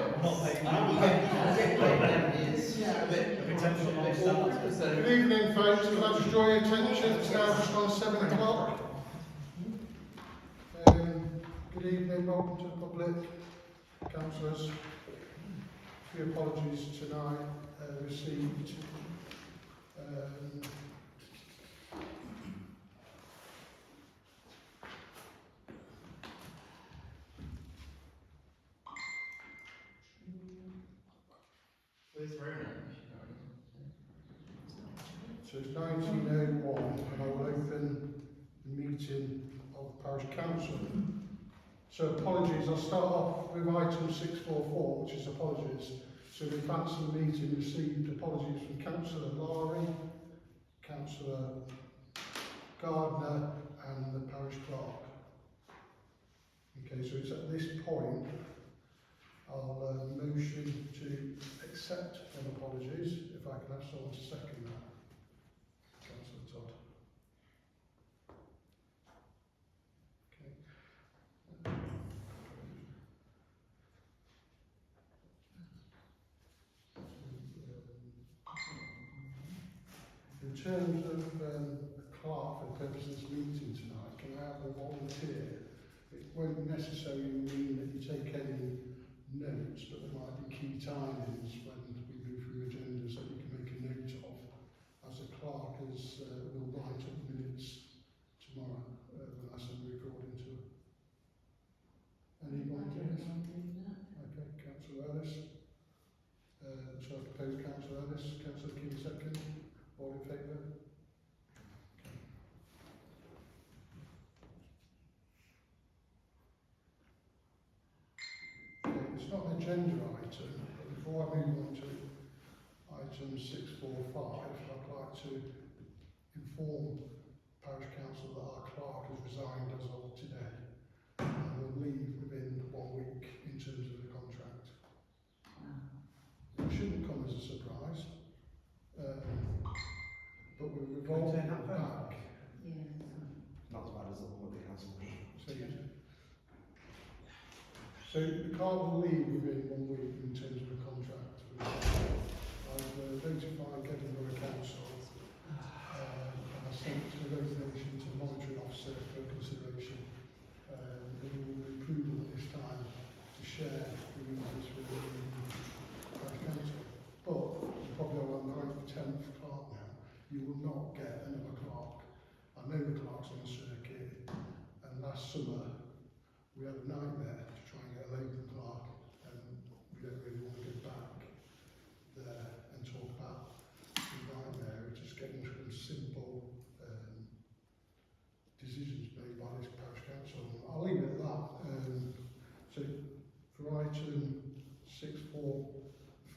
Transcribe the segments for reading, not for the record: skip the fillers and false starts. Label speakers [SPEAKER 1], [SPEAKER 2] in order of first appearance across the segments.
[SPEAKER 1] Good evening, folks. Can I just draw your attention? It's now just on 7 o'clock. Good evening, welcome to the public. Councillors, a few apologies tonight received. So it's 19:01 and I will open the meeting of the Parish Council. So apologies, I'll start off with item 644, which is apologies. So in advance of the meeting received apologies from Councillor Lowry, Councillor Gardner and the Parish Clerk. Okay, so it's at this point I'll motion to accept them apologies, if I can have someone to second that. Councillor Todd. Okay. In terms of a clerk for the purpose of this meeting tonight, can I have a volunteer? It won't necessarily mean that you take any notes, but there might be key timings when we move through agendas that you can make a note of. As a clerk, will write up minutes tomorrow when I send the recording to her. Any volunteers? Okay, Councillor Ellis. So I propose Councillor Ellis, Councillor King second. All in favour? It's not an agenda item, but before I move on to item 645, I'd like to inform Parish Council that our clerk has resigned as of today and will leave within 1 week in terms of the contract. It shouldn't come as a surprise, but we're revolving that back.
[SPEAKER 2] Not as bad as the one at the council meeting.
[SPEAKER 1] So the clerk will leave within 1 week in terms of the contract. I've notified Edinburgh Council and I sent the resignation to the monitoring officer for consideration. They will be approval at this time to share the reasons with the Parish Council. But you're probably on the 9th, 10th clerk now. You will not get another clerk. I know the clerks on the circuit, and last summer we had a nightmare to try and get a local clerk, and we don't really want to go back there and talk about the nightmare of just getting through simple decisions made by this Parish Council. I'll leave it at that. So for item 645,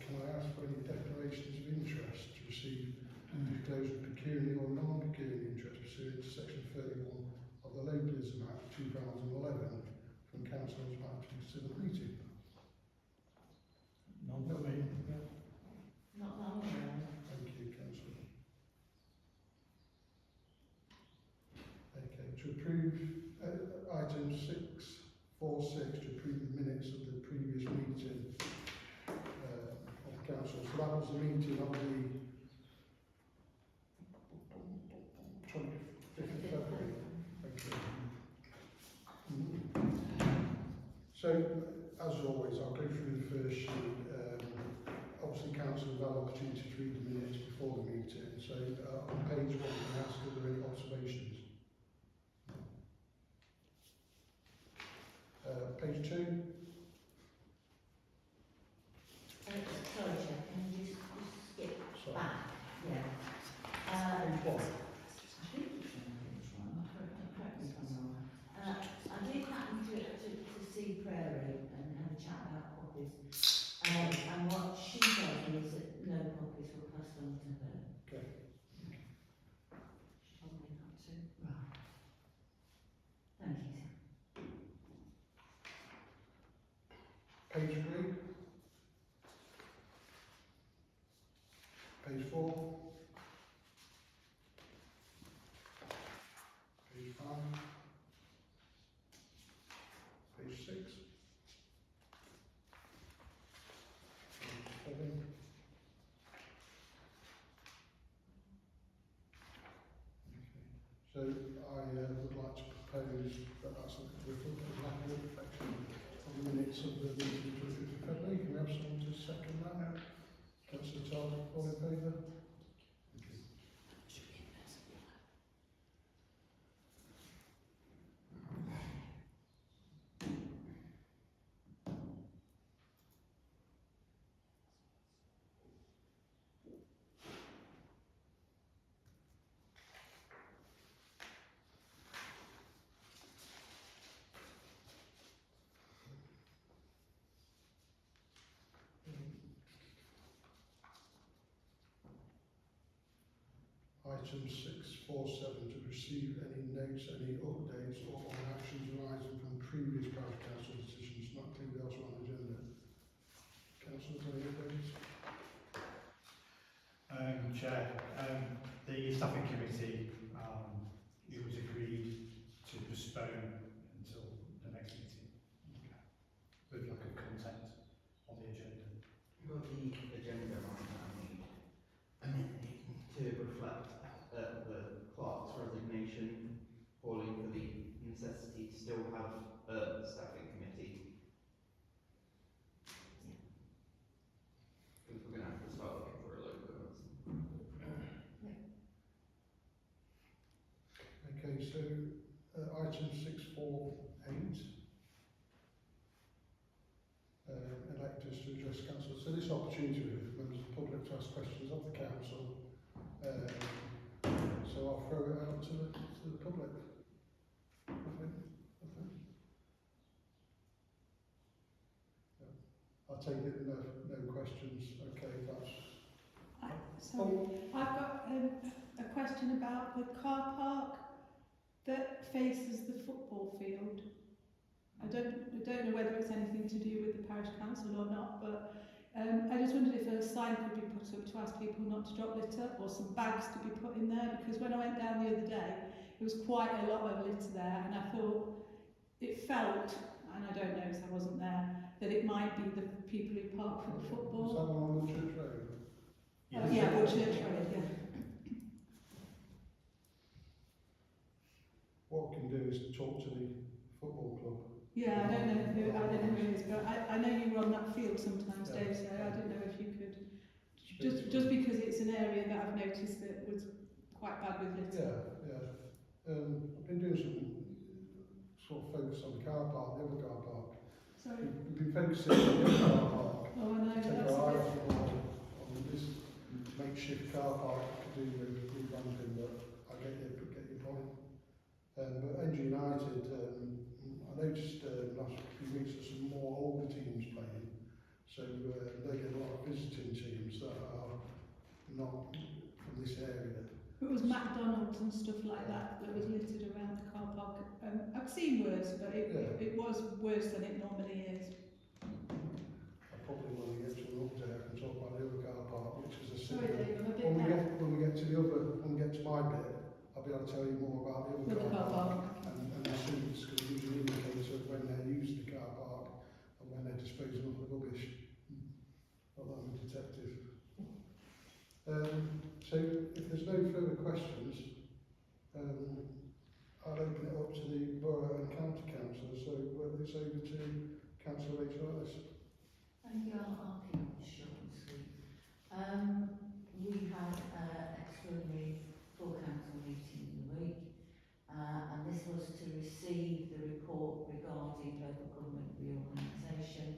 [SPEAKER 1] can I ask for any declarations of interest to receive and disclose pecuniary or non-pecuniary interest pursuant to section 31 of the Localism Act 2011 from councillors back to consider the meeting?
[SPEAKER 3] None for me.
[SPEAKER 4] Not that I'm aware of.
[SPEAKER 1] Thank you, councillor. Okay, to approve item 646, to approve the minutes of the previous meeting of the council. So that was the meeting of the 25th of February. Thank you. So, as always, I'll go through the first sheet. Obviously, council will have an opportunity to read the minutes before the meeting. So, on page 1, can I ask if there are any observations? Page 2.
[SPEAKER 4] Sorry, Chair, can you just skip
[SPEAKER 1] Sorry.
[SPEAKER 4] back? Yeah.
[SPEAKER 1] Page 1.
[SPEAKER 4] I did happen to see Prairie and have a chat about copies. And what she told me is that no copies were passed on to her.
[SPEAKER 1] Okay.
[SPEAKER 4] She told me not to. Right. Thank you.
[SPEAKER 1] Page 3. Page 4. Page 5. Page 6. feel there's lack of reflection on the minutes of the meeting of 25th of February. Can we have someone to second that? Councillor Todd, all in favour? Item 647, to receive any notes, any updates or on actions arising from previous parish council decisions not included elsewhere on the agenda. Councillors, any updates?
[SPEAKER 3] Chair, the staffing committee, it was agreed to postpone until the next meeting. With like a content on the agenda.
[SPEAKER 2] You've got the agenda on that, to reflect the clerk's resignation, calling for the necessity to still have a staffing committee. Because we're going to have to start looking for a logo.
[SPEAKER 1] Okay, so item 648, electors to address council. So this opportunity really for members of the public to ask questions of the council. So I'll throw it out to the public. I'll take it no questions. Okay, that's.
[SPEAKER 5] Sorry, I've got a question about the car park that faces the football field. I don't know whether it's anything to do with the parish council or not, but I just wondered if a sign could be put up to ask people not to drop litter, or some bags to be put in there, because when I went down the other day, there was quite a lot of litter there, and I thought it felt, and I don't know because I wasn't there, that it might be the people who park for the
[SPEAKER 1] Is
[SPEAKER 5] football.
[SPEAKER 1] that one on the church road?
[SPEAKER 5] Oh, yeah, or church road, yeah.
[SPEAKER 1] What we can do is talk to the football club.
[SPEAKER 5] Yeah, I don't know who it is, but I know you were on that field sometimes,
[SPEAKER 1] Yeah.
[SPEAKER 5] Dave, so I didn't know if you could, just because it's an area that I've noticed that was quite bad with litter.
[SPEAKER 1] Yeah. I've been doing some sort of focus on the car park, the other car park.
[SPEAKER 5] Sorry.
[SPEAKER 1] We've been focusing on the other car park.
[SPEAKER 5] Oh, I know,
[SPEAKER 1] Take
[SPEAKER 5] that's
[SPEAKER 1] our
[SPEAKER 5] a
[SPEAKER 1] eye
[SPEAKER 5] bit...
[SPEAKER 1] off on this makeshift car park to do with revamping, but I get your point. But NG United, I noticed last few weeks that some more older teams playing, so they get a lot of visiting teams that are not from this area.
[SPEAKER 5] It was McDonald's and stuff like that was littered around the car park. I've seen worse, but it was worse than it normally is.
[SPEAKER 1] I probably want to get to an update and talk about the other car park, which is a
[SPEAKER 5] Sorry,
[SPEAKER 1] similar.
[SPEAKER 5] Dave, I'm a bit mad.
[SPEAKER 1] When we get to my bit, I'll be able to tell you more about the other car park. And the streets, because it gives you an indicator of when they're using the car park and when they're disposing of the rubbish. Not that I'm a detective. So if there's no further questions, I'll open it up to the Borough and County Council. So it's over to Councillor Rachel Ellis.
[SPEAKER 4] Thank you, I'll keep it short and sweet. We had an extraordinary full council meeting in the week, and this was to receive the report regarding local government reorganisation.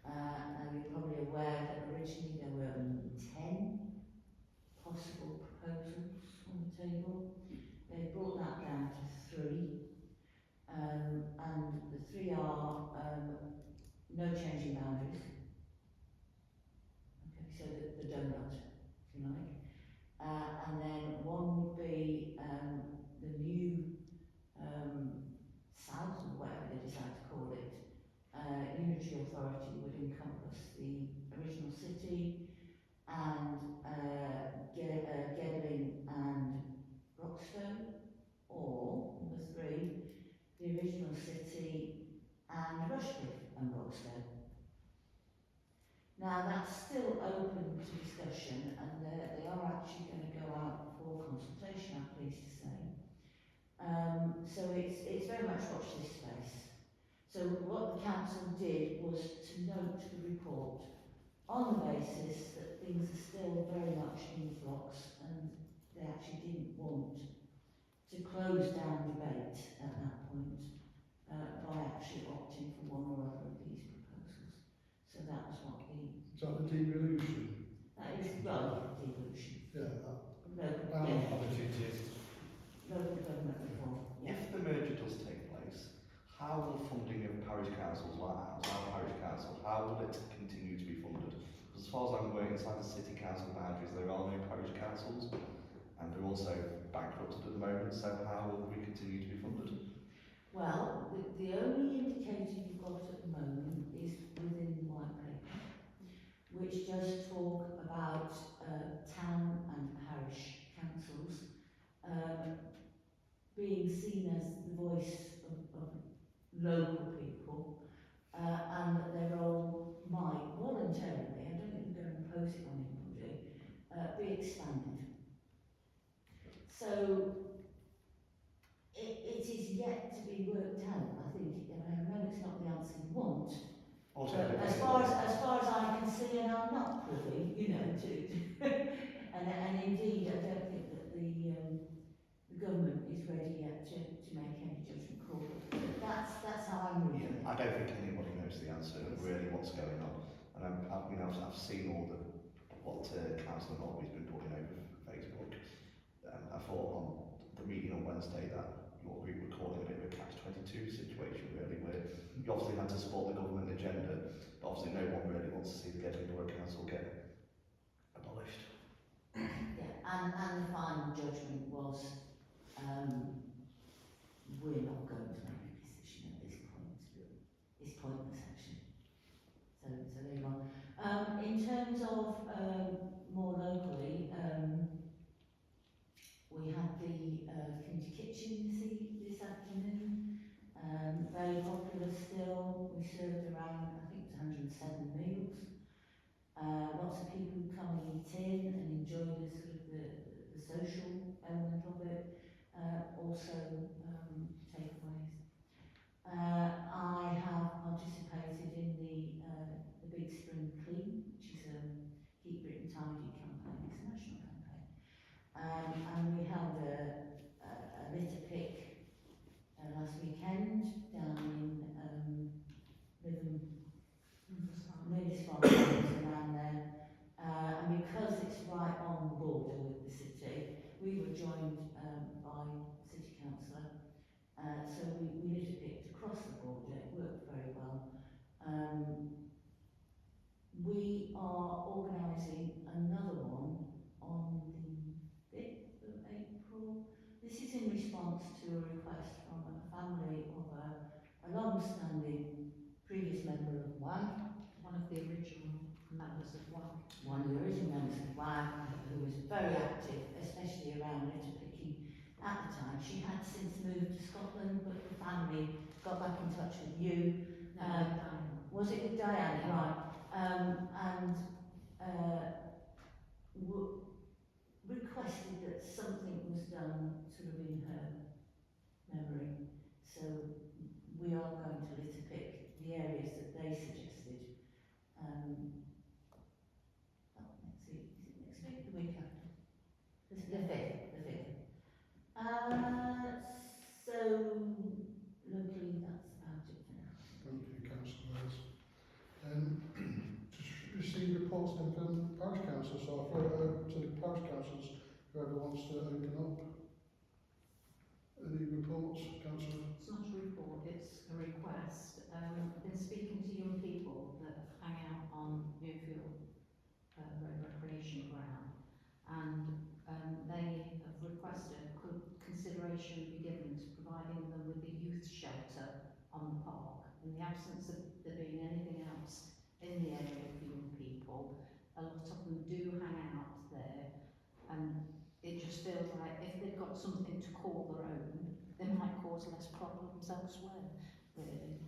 [SPEAKER 4] Now you're probably aware that originally there were 10 possible proposals on the table. They brought that down to 3, and the 3 are no change in boundaries. Okay, so the donut, if you like. And then one would be the new south, or whatever they decide to call it. Unitary authority would encompass the original city and Gedling and Roxton, or number 3, the original city and Rushcliffe and Roxton. Now that's still open to discussion, and they are actually going to go out for consultation, I'm pleased to say. So it's very much watch this space. So what the council did was to note the report on the basis that things are still very much in flux, and they actually didn't want to close down debate at that point by actually opting for one or other of these proposals. So that was what
[SPEAKER 1] Is that the devolution?
[SPEAKER 4] that is, well, devolution.
[SPEAKER 1] Yeah, that.
[SPEAKER 4] Local,
[SPEAKER 3] Other 2 tiers.
[SPEAKER 4] local government reform. Yeah.
[SPEAKER 6] If the merger does take place, how will funding of parish councils like our parish council, how will it continue to be funded? Because as far as I'm aware, inside the city council boundaries, there are no parish councils, and they're also bankrupted at the moment, so how will we continue to be funded?
[SPEAKER 4] Well, the only indicator you've got at the moment is within the white paper, which does talk about town and parish councils being seen as the voice of local people, and that their role might voluntarily, I don't think they're going to impose it on anybody, be expanded. So it is yet to be worked out, I think. I know it's not the answer you want,
[SPEAKER 6] Also,
[SPEAKER 4] but as far as I can see, and I'm not privy, you know, to and indeed I don't think that the government is ready yet to make any judgment call. But that's how I'm reading it.
[SPEAKER 6] I don't think anybody knows the answer of really what's going on. And I've seen all what Councillor Nobby's been putting over Facebook. I thought on the meeting on Wednesday that what we were calling a bit of a catch-22 situation, really, where you obviously had to support the government agenda, but obviously no one really wants to see the Edinburgh Council get abolished.
[SPEAKER 4] Yeah, and the final judgment was we're not going to make a decision at this point. It's pointless, actually. So there you are. In terms of more locally, we had the community kitchen this afternoon. Very popular still. We served around, I think it was 107 meals. Lots of people who come and eat in and enjoy the sort of the social element of it. Also takeaways. I have participated in the Big Spring Clean, which is a Keep Britain Tidy campaign. It's a national campaign. And we held a litter pick last weekend down in Lindisfarne, around there. And because it's right on the border with the city, we were joined by City Councillor. So we litter picked across the border. It worked very well. We are organising another one on the 5th of April. This is in response to a request from a family of a long-standing previous member of WAG.
[SPEAKER 7] One of the original members of WAG.
[SPEAKER 4] One of the original members of WAG, who was very active, especially around litter picking at the time. She had since moved to Scotland, but the family got back in touch with you. Was it with Diane? Right. Requested that something was done sort of in her memory. So we are going to litter pick the areas that they suggested. Let's see, is it next week? The week after? The 5th. So locally, that's about it for now.
[SPEAKER 1] Thank you, councillors. Just receive reports then from parish councils, so I'll throw it over to the parish councils, whoever wants to open up. Any reports, councillor?
[SPEAKER 7] It's not a report, it's a request. I've been speaking to young people that hang out on Newfield Road Recreation Ground, and they have requested could consideration be given to providing them with a youth shelter on the park. In the absence of there being anything else in the area for young people, a lot of them do hang out there, and it just feels like if they've got something to call their own, they might cause less problems elsewhere, really.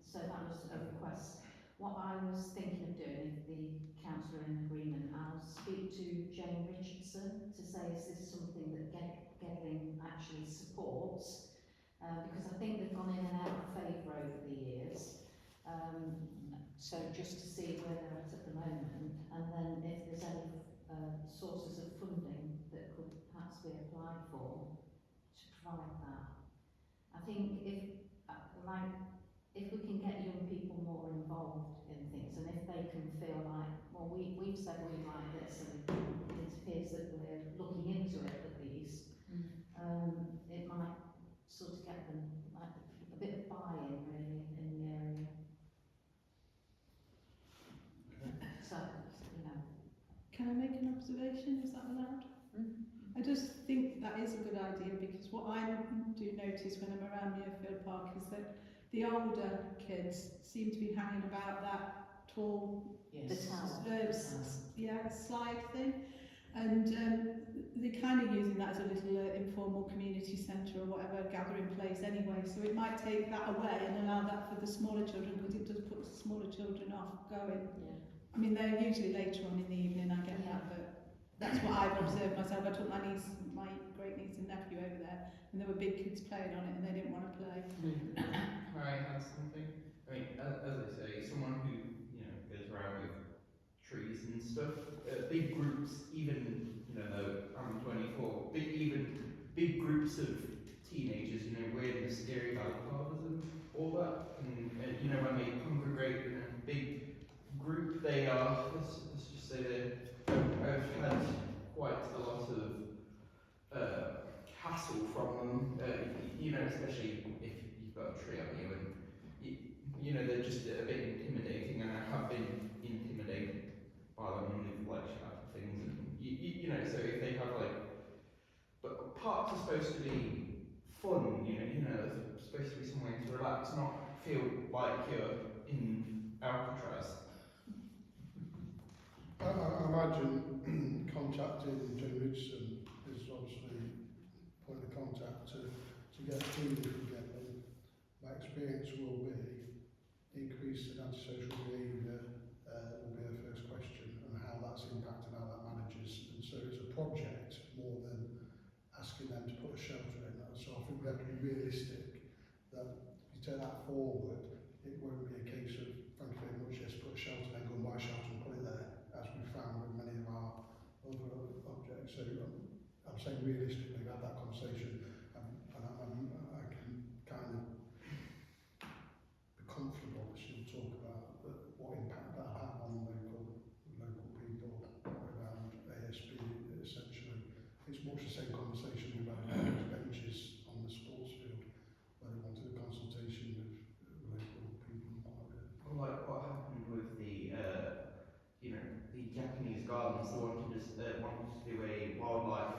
[SPEAKER 7] So that was a request. What I was thinking of doing, if the council are in agreement, I'll speak to Jane Richardson to say, is this something that getting actually supports, because I think they've gone in and out of favour over the years. So just to see where they're at the moment, and then if there's any sources of funding that could perhaps be applied for to provide that. I think if we can get young people more involved in things, and if they can feel like, well, we've said we'd like this, and it appears that we're looking into it at least, it might sort of get them like a bit of buy-in really in the area. So, you know.
[SPEAKER 5] Can I make an observation? Is that allowed? I just think that is a good idea, because what I do notice when I'm around Muirfield Park is that the older kids seem to be hanging about that tall
[SPEAKER 4] Yes.
[SPEAKER 7] The tower.
[SPEAKER 5] slide thing, and they're kind of using that as a little informal community centre or whatever gathering place anyway, so it might take that away and allow that for the smaller children, because it does put the smaller children off going.
[SPEAKER 7] Yeah.
[SPEAKER 5] I mean, they're usually later on in the evening, I get that, but that's what I've observed myself. I took my great niece and nephew over there, and there were big kids playing on it, and they didn't want to play.
[SPEAKER 2] Can I add something? I mean, as I say, someone who, goes around with trees and stuff, big groups, even, though I'm 24, big groups of teenagers, wearing the scary balaclavas and all that, and when they congregate in a big group, they are, let's just say I've had quite a lot of hassle from them, especially if you've got a tree on you, and they're just a bit intimidating, and I have been intimidated by them with like shout things, and so if they have but parks are supposed to be fun, it's supposed to be somewhere to relax, not feel like you're in Alcatraz.
[SPEAKER 1] I imagine contacting Jim Richardson is obviously point of contact to get through if we get them. My experience will be increase in antisocial behaviour will be our first question, and how that's impacted, how that manages. And so it's a project more than asking them to put a shelter in. So I think we have to be realistic that if you take that forward, it won't be a case of, thank you very much, yes, put a shelter, then go and buy a shelter and put it there, as we found with many of our other objects. So I'm saying realistically, we have that conversation, and I can kind of be comfortable that she'll talk about what impact that had on local people around ASB. Essentially, it's much the same conversation we've had about those benches on the sports field, where they wanted a consultation with local people.
[SPEAKER 2] Well, like what happened with the Japanese gardens, they wanted to do a wildlife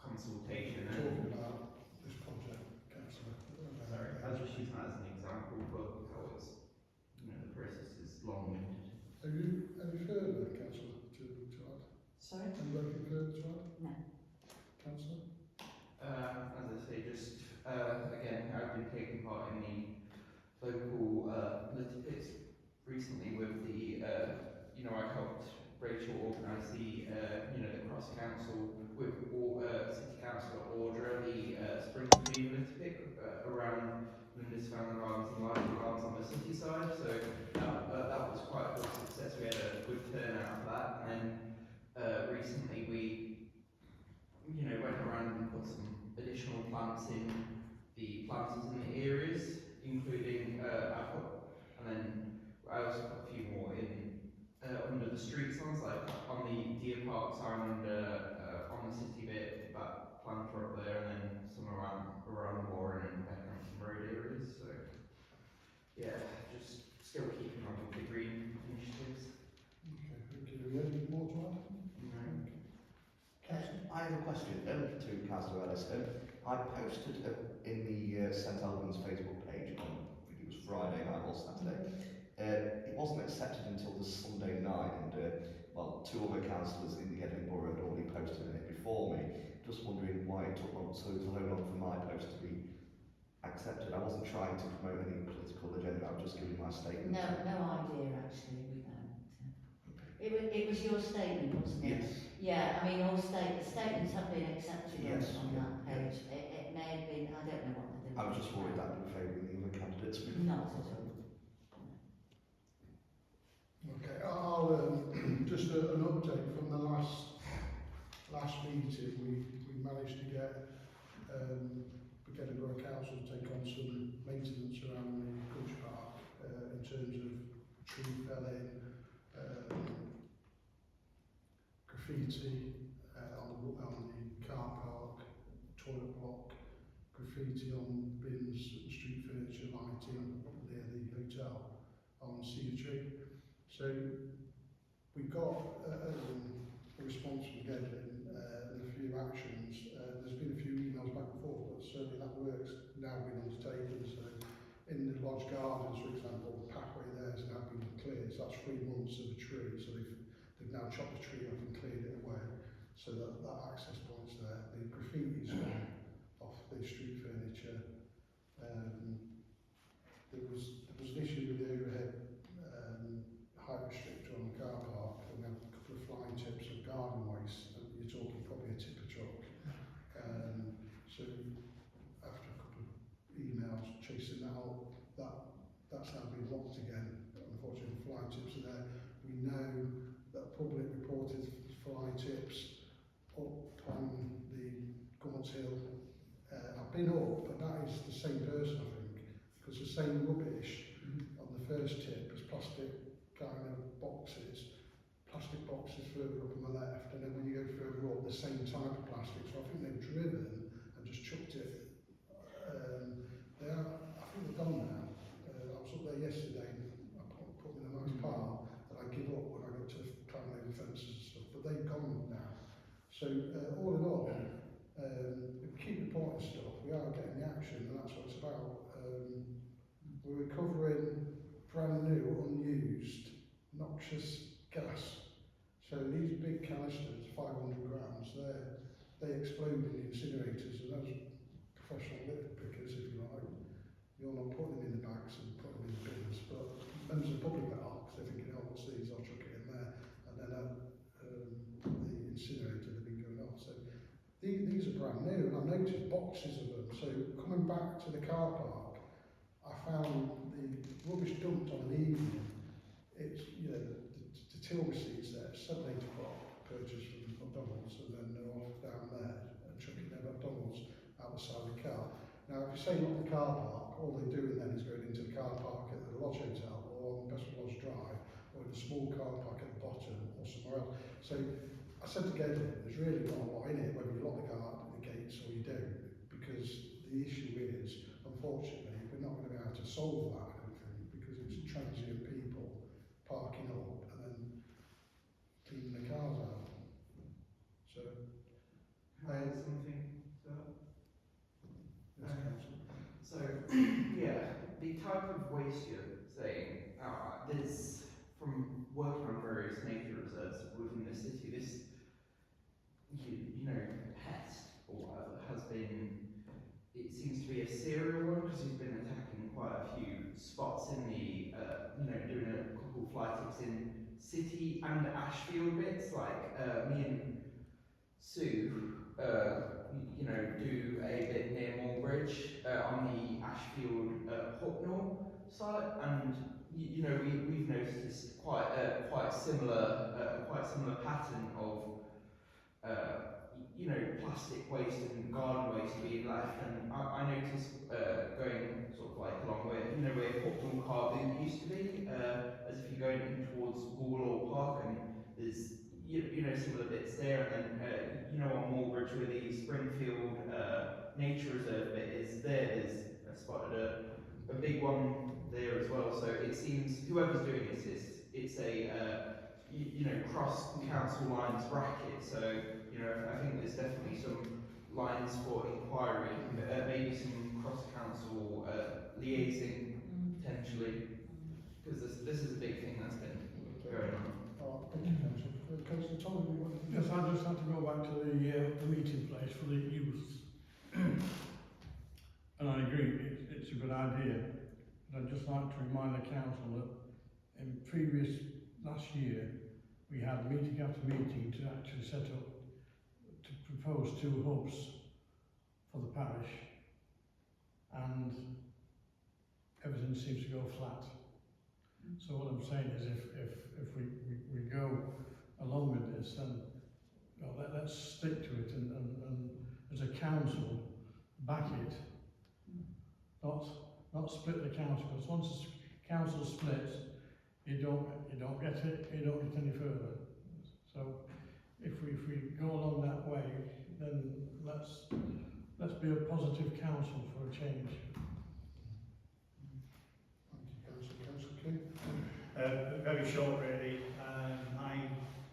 [SPEAKER 2] consultation.
[SPEAKER 1] Talking about this project, Councillor.
[SPEAKER 2] Sorry, I was just using that as an example for how it's, the process is long-winded.
[SPEAKER 1] Have you further, Councillor, to add?
[SPEAKER 4] Sorry?
[SPEAKER 1] Have you anything further to add?
[SPEAKER 4] No.
[SPEAKER 1] Councillor?
[SPEAKER 2] As I say, just again, I've been taking part in the local litter pits recently with the, I helped Rachel organise the, the cross council with City Council order the spring clean litter pit around Lindisfarne Gardens and Lighting Gardens on the city side. So that was quite a good success. We had a good turnout for that, and then recently we went around and put some additional plants in the planters in the areas, including and then I also put a few more in under the street signs, like on the Deer Park sign and on the city bit, that planter up there, and then some around Warren and Beckhampton Road areas. So yeah, just still keeping on with the green initiatives.
[SPEAKER 1] Okay, thank you. Any more to add?
[SPEAKER 6] I have a question to Councillor Ellis. I posted in the St Albans Facebook page on, I think it was Friday night or Saturday. It wasn't accepted until the Sunday night, and two other councillors in the Edinburgh had already posted it before me. Just wondering why it took so long for my post to be accepted. I wasn't trying to promote any political agenda, I was just giving my statement.
[SPEAKER 4] No idea actually. We don't. It was your statement, wasn't it?
[SPEAKER 6] Yes.
[SPEAKER 4] Yeah, I mean, all statements have been accepted on,
[SPEAKER 6] Yes,
[SPEAKER 4] on
[SPEAKER 6] yeah,
[SPEAKER 4] that page. It may have been, I don't know what they're doing.
[SPEAKER 6] I was just worried that we were favouring the other candidates.
[SPEAKER 4] Not at all.
[SPEAKER 1] Okay, I'll just an update from the last meeting. We managed to get Borough Council to take on some maintenance around the country park in terms of tree felling, graffiti on the car park, toilet block, graffiti on bins, street furniture, lighting near the hotel on Cedar Tree. So we got a response from Gedlin and a few actions. There's been a few emails back and forth, but certainly that work's now been undertaken. So in the Lodge Gardens, for example, the pathway there has now been cleared. So that's 3 months of a tree. So they've now chopped the tree off and cleared it away. So that access point's there. The graffiti's gone off the street furniture. There was an issue with the overhead height restrictor on the car park, and we had a couple of flying tips of garden waste, and you're talking probably a tipper truck. So after a couple of emails chasing that up, that's now been locked again. Unfortunately, the flying tips are there. We know that public reported fly tips up on the Gaunt Hill. I've been up, but that is the same person, I think, because the same rubbish on the first tip is plastic kind of plastic boxes further up on the left, and then when you go further up, the same type of plastic. So I think they've driven and just chucked it. I think they're gone now. I was up there yesterday, and I put them in a nice pile that I give up when I got to climb over fences and stuff, but they've gone now. So all in all, if we keep reporting stuff, we are getting the action, and that's what it's about. We're recovering brand new, unused, noxious gas. So these big canisters, 500 grams, they explode in the incinerators, and those professional litter pickers, if you like, you're not putting them in the bags and putting them in the bins, but members of the public are, because they're thinking, oh, what's these, I'll chuck it in there, and then the incinerator, they've been going off. So these are brand new, and I've noticed boxes of them. So coming back to the car park, I found the rubbish dumped on an evening. It's, you know, the till receipts there, 7, 8 o'clock, purchased from McDonald's, and then they're off down there and chucking their McDonald's out the side of the car. Now, if you say not the car park, all they're doing then is going into the car park at the Lodge Hotel or on Bestwood Lodge Drive, or in the small car park at the bottom or somewhere else. So I said to Gedlin, there's really not a lot in it, whether you lock the gates or you don't, because the issue is, unfortunately, we're not going to be able to solve that, I don't think, because it's transient people parking up and then cleaning the cars out. So,
[SPEAKER 2] something to that?
[SPEAKER 1] yes, council.
[SPEAKER 2] So, yeah, the type of waste you're saying, there's, from working on various nature reserves within the city, this, you know, pest or whatever has been, it seems to be a serial one, because he's been attacking quite a few spots in the, you know, doing a couple of fly tips in City and Ashfield bits, like me and Sue, you know, do a bit near Moorabridge on the Ashfield Hucknall site, and you know we've noticed quite similar pattern of you know, plastic waste and garden waste being left, and I noticed going sort of like along where, you know, where Hucknall Car Boot used to be, as if you're going in towards Warlaw Park, and there's you know similar bits there, and then you know on Moorabridge where the Springfield Nature Reserve bit is there, I spotted a big one there as well. So it seems whoever's doing this it's a you know cross council lines bracket. So you know I think there's definitely some lines for inquiry, maybe some cross council liaising potentially, because this is a big thing that's been going on.
[SPEAKER 1] Thank you, council. Councillor Tom, you want to...
[SPEAKER 8] Yes, I just had to go back to the meeting place for the youth. And I agree, it's a good idea. But I'd just like to remind the council that in last year, we had meeting after meeting to actually set up, to propose 2 hubs for the parish, and everything seems to go flat. So what I'm saying is if we go along with this, then let's stick to it and as a council back it, not split the council, because once the council splits, you don't get it, you don't get any further. So if we go along that way, then let's be a positive council for a change.
[SPEAKER 1] Thank you, Councillor King.
[SPEAKER 3] Very short, really.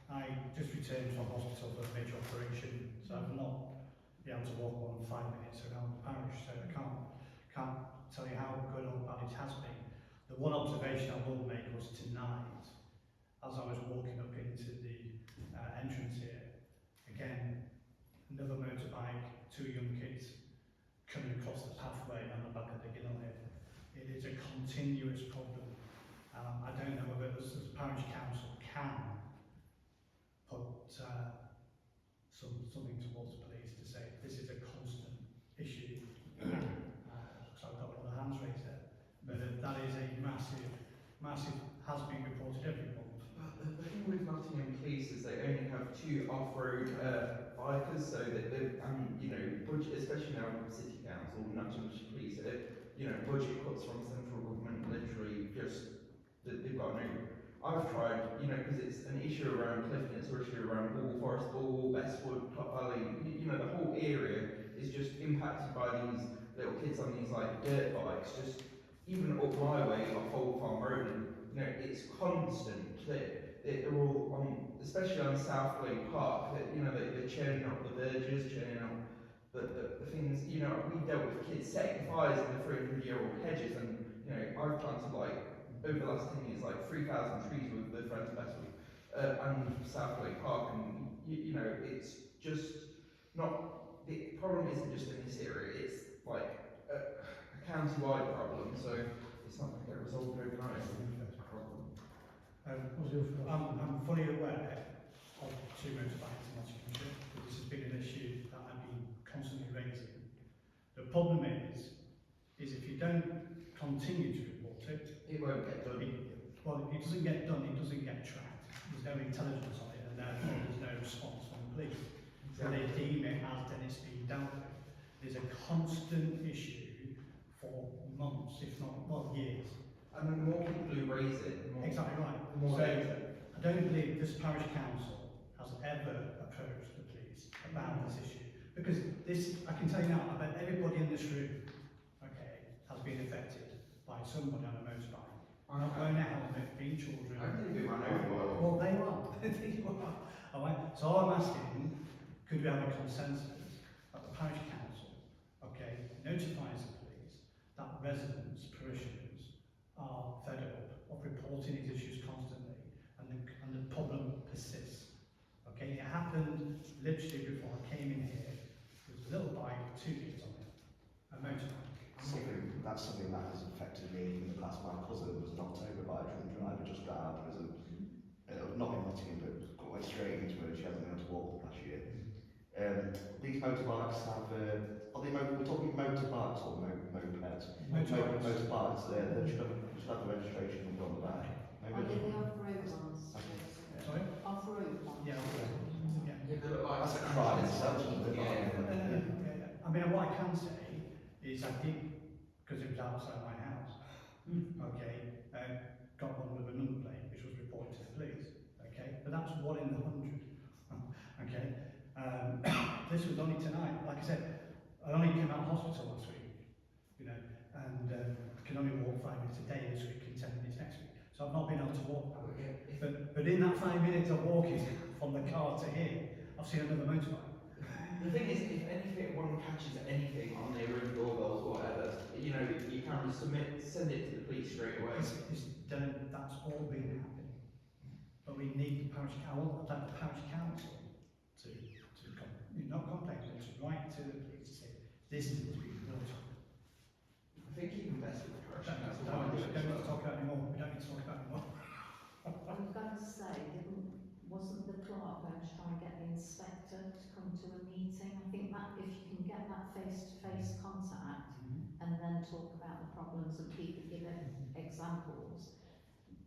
[SPEAKER 3] I just returned from hospital for a major operation, so I've not been able to walk more than 5 minutes around the parish, so I can't tell you how good or bad it has been. The one observation I will make was tonight, as I was walking up into the entrance here, again, another motorbike, 2 young kids coming across the pathway on the back of the ginnel here. It is a continuous problem. I don't know whether the parish council can put something towards the police to say this is a constant issue. So I've got one of the hands raised there. But that is a massive, has been reported every month.
[SPEAKER 2] The thing with Nottingham Police is they only have 2 off-road bikers, so that they, you know, budget, especially now with the City Council, Nottingham Police, you know, budget cuts from central government literally just, they've got no. I've tried, you know, because it's an issue around Clifton, it's an issue around Wall, Forest Ball, Bestwood, Top Valley, you know, the whole area is just impacted by these little kids on these like dirt bikes, just even up my way, like Old Farm Road, and you know, it's constant. They're all on, especially on South Glade Park, that you know, they're churning up the verges, churning up the things, you know, we dealt with kids setting fires in the 300-year-old hedges, and you know, I've planted like, over the last 10 years, like 3,000 trees with the Friends of Bestwood and South Glade Park, and you know, it's just not, the problem isn't just in this area, it's like a county-wide problem, so it's not going to get resolved overnight. It's a problem.
[SPEAKER 3] I'm fully aware of 2 motorbikes in Nottinghamshire. This has been an issue that I've been constantly raising. The problem is if you don't continue to report it,
[SPEAKER 2] It won't get done.
[SPEAKER 3] Well, it doesn't get done, it doesn't get tracked. There's no intelligence on it, and therefore there's no response from the police. So they deem it as then it's being dealt with. There's a constant issue for months, if not, well, years.
[SPEAKER 2] And the more people who raise it, the more.
[SPEAKER 3] Exactly right.
[SPEAKER 2] The more
[SPEAKER 3] So,
[SPEAKER 2] they
[SPEAKER 3] I don't believe this parish council has ever approached the police about this issue. Because this, I can tell you now, I bet everybody in this room, okay, has been affected by somebody on a motorbike. Not wearing a helmet, being children.
[SPEAKER 2] I think we ran over.
[SPEAKER 3] Well, they are. They are. All right. So all I'm asking, could we have a consensus that the parish council, okay, notifies the police that residents, parishioners, are fed up of reporting these issues constantly, and the problem persists. Okay, it happened literally before I came in here. There was a little bike with 2 kids on it, a motorbike.
[SPEAKER 6] That's something that has affected me in the past. My cousin was knocked over by a drunk driver just got out of prison. Not in Nottingham, but went straight into it. She hasn't been able to walk the past year. These motorbikes have, we're talking motorbikes or mopeds? Motorbikes, they should have the registration number on the back.
[SPEAKER 7] Are they the off-road ones?
[SPEAKER 3] Sorry?
[SPEAKER 7] Off-road ones?
[SPEAKER 3] Yeah.
[SPEAKER 6] That's a crime in itself, isn't it?
[SPEAKER 3] I mean, what I can say is I did, because it was outside my house, okay, got one with a number plate which was reported to the police, okay, but that's 1 in 100, okay. This was only tonight, like I said, I only came out of hospital last week, you know, and can only walk 5 minutes a day this week and 10 minutes next week, so I've not been able to walk that week. But in that 5 minutes of walking from the car to here, I've seen another motorbike.
[SPEAKER 2] The thing is, if anything, one catches anything on their own doorbells or whatever, you know, you can send it to the police straight away.
[SPEAKER 3] That's all been happening. But we need the parish council, not the parish council, to not complain, but to write to the police to say, this is what's being built on.
[SPEAKER 2] I think even better with the parish council.
[SPEAKER 3] We don't need to talk about it anymore. We don't need to talk about it anymore.
[SPEAKER 7] I've got to say, didn't problems and people give examples,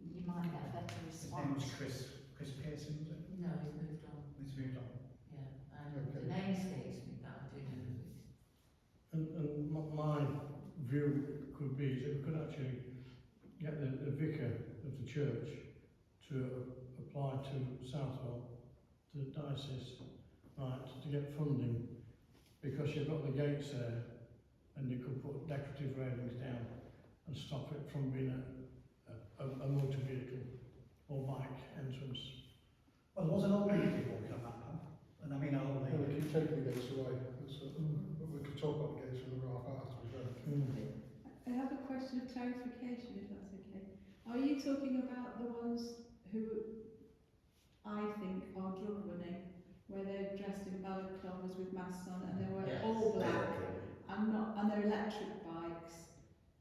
[SPEAKER 7] you might get a better
[SPEAKER 3] His name was
[SPEAKER 7] response.
[SPEAKER 3] Chris Pearson, was it?
[SPEAKER 4] No, he's moved on,
[SPEAKER 3] He's moved on.
[SPEAKER 4] yeah, and
[SPEAKER 1] Okay.
[SPEAKER 4] the name escapes me, but I do know who it is.
[SPEAKER 8] And my view could be that we could actually get the vicar of the church to apply to Southwell, to the diocese, right, to get funding, because you've got the gates there, and you could put decorative railings down and stop it from being a motor vehicle or bike entrance.
[SPEAKER 3] Well, there was an old lady walking on that path, and I mean an old
[SPEAKER 1] And we
[SPEAKER 3] lady.
[SPEAKER 1] keep taking the gates away. We could talk about the gates for another half hour, to be fair.
[SPEAKER 5] I have a question of clarification, if that's okay. Are you talking about the ones who I think are drug running, where they're dressed in balaclavas with masks on and they wear all black and they're electric bikes?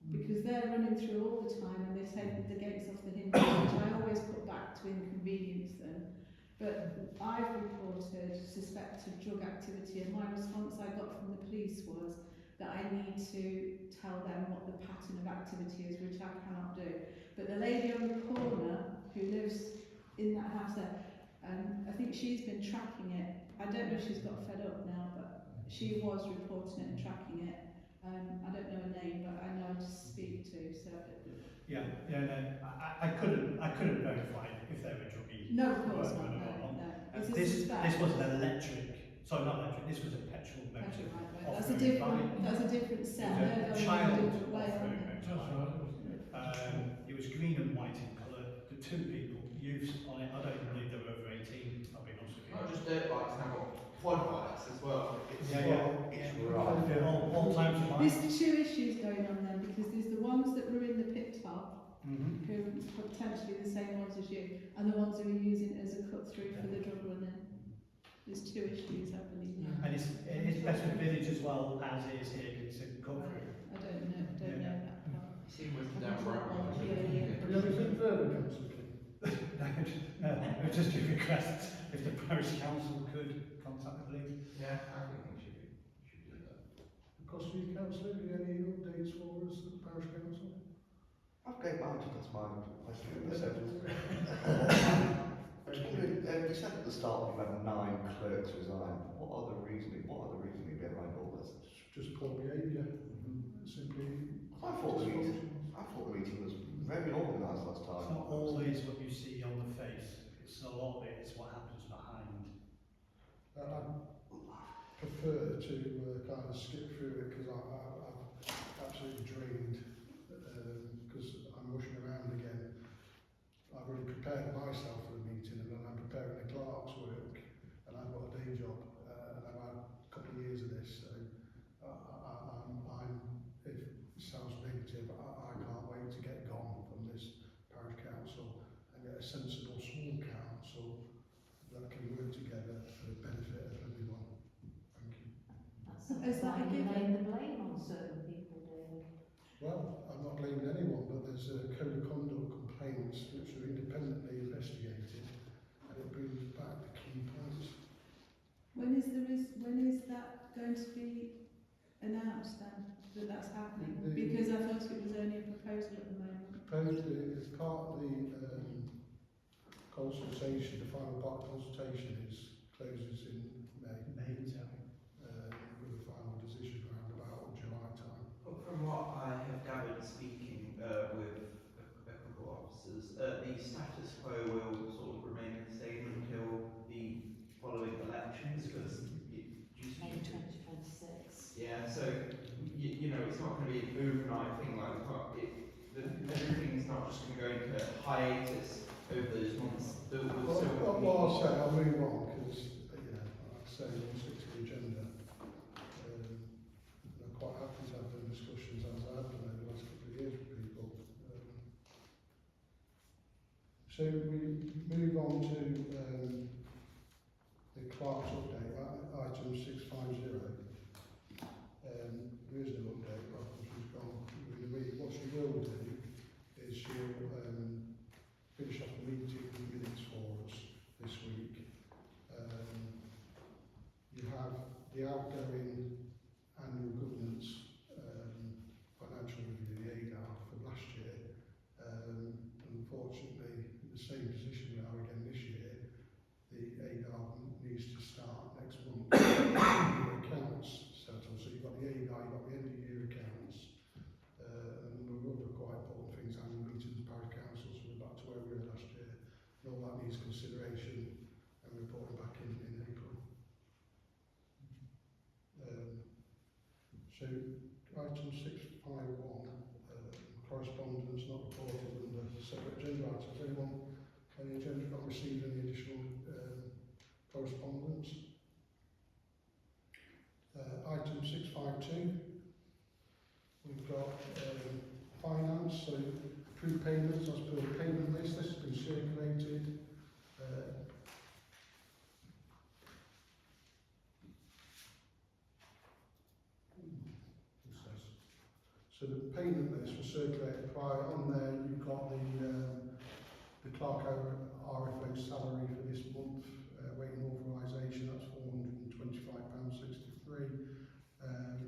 [SPEAKER 5] Because they're running through all the time and they take the gates off the hinges, which I always put back to inconvenience them. But I've reported suspected drug activity, and my response I got from the police was that I need to tell them what the pattern of activity is, which I cannot do. But the lady on the corner who lives in that house there, I think she's been tracking it. I don't know if she's got fed up now, but she was reporting it and tracking it. I don't know her name, but I know her to speak to. So
[SPEAKER 3] Yeah, no, I couldn't verify if they were druggy.
[SPEAKER 5] no, of course
[SPEAKER 3] Well,
[SPEAKER 5] not.
[SPEAKER 3] well,
[SPEAKER 5] No. It's a
[SPEAKER 3] This
[SPEAKER 5] suspect.
[SPEAKER 3] was an electric, sorry, not electric, this was a petrol motor.
[SPEAKER 5] Petrol, right. That's a
[SPEAKER 3] off-road
[SPEAKER 5] different.
[SPEAKER 3] bike.
[SPEAKER 5] That's a different set.
[SPEAKER 3] It was
[SPEAKER 5] They're
[SPEAKER 3] a
[SPEAKER 5] going
[SPEAKER 3] child
[SPEAKER 5] in a different way,
[SPEAKER 3] off-road
[SPEAKER 5] aren't they?
[SPEAKER 8] That's
[SPEAKER 3] motorbike.
[SPEAKER 8] right.
[SPEAKER 3] It was green and white in colour. The two people, youths on it, I don't believe they were over 18, I'll be honest with you.
[SPEAKER 2] Not just dirt bikes, now got quad bikes as well. It's
[SPEAKER 3] Yeah.
[SPEAKER 6] Right.
[SPEAKER 3] All types of
[SPEAKER 5] There's
[SPEAKER 3] bikes.
[SPEAKER 5] two issues going on then, because there's the ones that were in the pit top,
[SPEAKER 3] Mm-hmm.
[SPEAKER 5] who are potentially the same ones as you, and the ones who are using it as a cut through for the drug running. There's two issues happening there.
[SPEAKER 3] And it is Bedford Village as well as it is here, it's a cut through.
[SPEAKER 5] I don't know that part.
[SPEAKER 2] You see Western Down Brown.
[SPEAKER 5] Yeah.
[SPEAKER 1] Have you got anything further, Councillor King?
[SPEAKER 3] No, it was just a request if the parish council could contact the police.
[SPEAKER 2] Yeah, I think we should do that.
[SPEAKER 1] Across to you, Councillor, have you any updates for us at the parish council?
[SPEAKER 6] I've got mine, that's my question. So, you said at the start you've had 9 clerks resign. What are the reasoning behind all this?
[SPEAKER 1] Just poor behaviour, simply.
[SPEAKER 6] I thought the meeting was very organised last
[SPEAKER 3] It's
[SPEAKER 6] time.
[SPEAKER 3] not always what you see on the face, it's a lot of it, it's what happens behind.
[SPEAKER 1] I prefer to kind of skip through it because I'm absolutely drained because I'm rushing around again. I've already prepared myself for the meeting and then I'm preparing the clerk's work and I've got a day job and I've had a couple of years of this. So if it sounds negative, I can't wait to get gone from this parish council and get a sensible small council that can work together for the benefit of everyone. Thank you.
[SPEAKER 7] That's
[SPEAKER 5] Is that a
[SPEAKER 7] why you
[SPEAKER 5] given?
[SPEAKER 7] lay the blame on certain people, David.
[SPEAKER 1] Well, I'm not blaming anyone, but there's a code of conduct complaints which are independently investigated and it brings back the key points.
[SPEAKER 5] When is that going to be announced then, that that's happening? Because I thought it was only a proposal at the moment.
[SPEAKER 1] Proposed as part of the consultation, the final part of the consultation closes in May with a final decision around about July time.
[SPEAKER 2] But from what I have gathered speaking with a couple of officers, the status quo will sort of remain the same until the following elections because
[SPEAKER 7] May 2026.
[SPEAKER 2] yeah, so you know it's not going to be an overnight thing like everything's not just going to go into hiatus over those months.
[SPEAKER 1] I'll say I'll move on because like I say, we'll stick to the agenda. I'm quite happy to have the discussions as I have done over the last couple of years with people. So we move on to the clerk's update, item 650. There is no update, because she's gone during the week. What she will do is she'll finish off the meeting minutes for us this week. You have the outgoing annual governance financial review, the ADA, start next month. The accounts settled, so you've got the AEI, you've got the end of year accounts, and we've other quite important things, annual meetings, parish councils, we're back to where we were last year. And all that needs consideration and reporting back in April. So item 651, correspondence not reported under separate agenda items. Has anyone any agenda not received any additional correspondence? Item 652, we've got finance, so approved payments as per the payment list. This has been circulated. So the payment list was circulated prior. On there you've got the clerk RFO salary for this month, waiting authorisation, that's £425.63.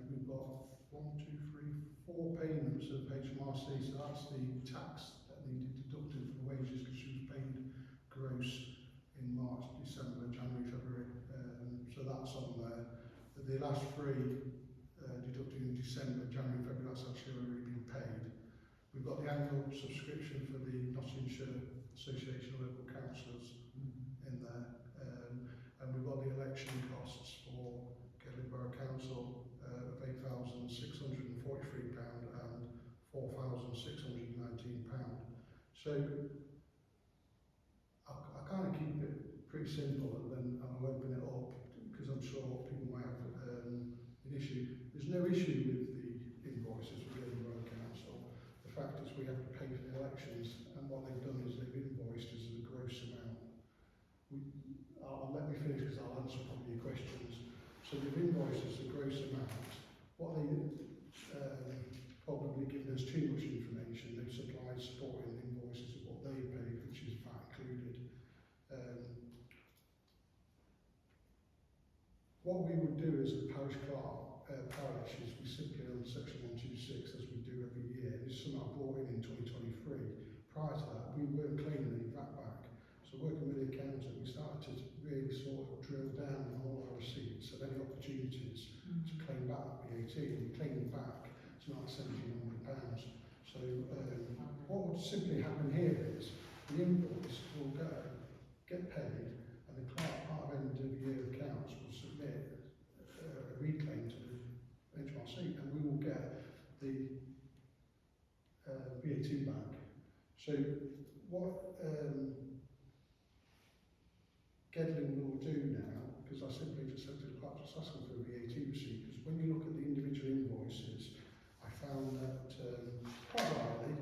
[SPEAKER 1] We've got 4 payments of HMRC, so that's the tax that needed deducted from wages because she was paid gross in March, December, January, February, so that's on there. The last 3 deducted in December, January, February, that's actually already been paid. We've got the annual subscription for the Nottinghamshire Association of Local Councillors in there, and we've got the election costs for Gedling Borough Council of £8,643 and £4,619. So I kind of keep it pretty simple, and then I'll open it up because I'm sure people might have an issue. There's no issue with the invoices for Gedling Borough Council. The fact is we have to pay for the elections, and what they've done is they've invoiced us a gross amount. I'll let me finish because I'll answer probably your questions. So they've invoiced us a gross amount. What they probably given us too much information. They've supplied supporting invoices of what they paid, which is VAT included. What we would do as a parish clerk, parish is we simply on section 126 as we do every year. This is something I brought in 2023. Prior to that, we weren't claiming any VAT back. So working with the accountant, we started to really sort of drill down on all our receipts and any opportunities to claim back VAT, and we claimed it back to like £1,700. So what would simply happen here is the invoice will go, get paid, and the clerk, part of end of year accounts, will submit a reclaim to the HMRC, and we will get the VAT back. So what Gedling will do now, because I simply just said to the clerk, just asking for a VAT receipt, because when you look at the individual invoices, I found that quite rightly,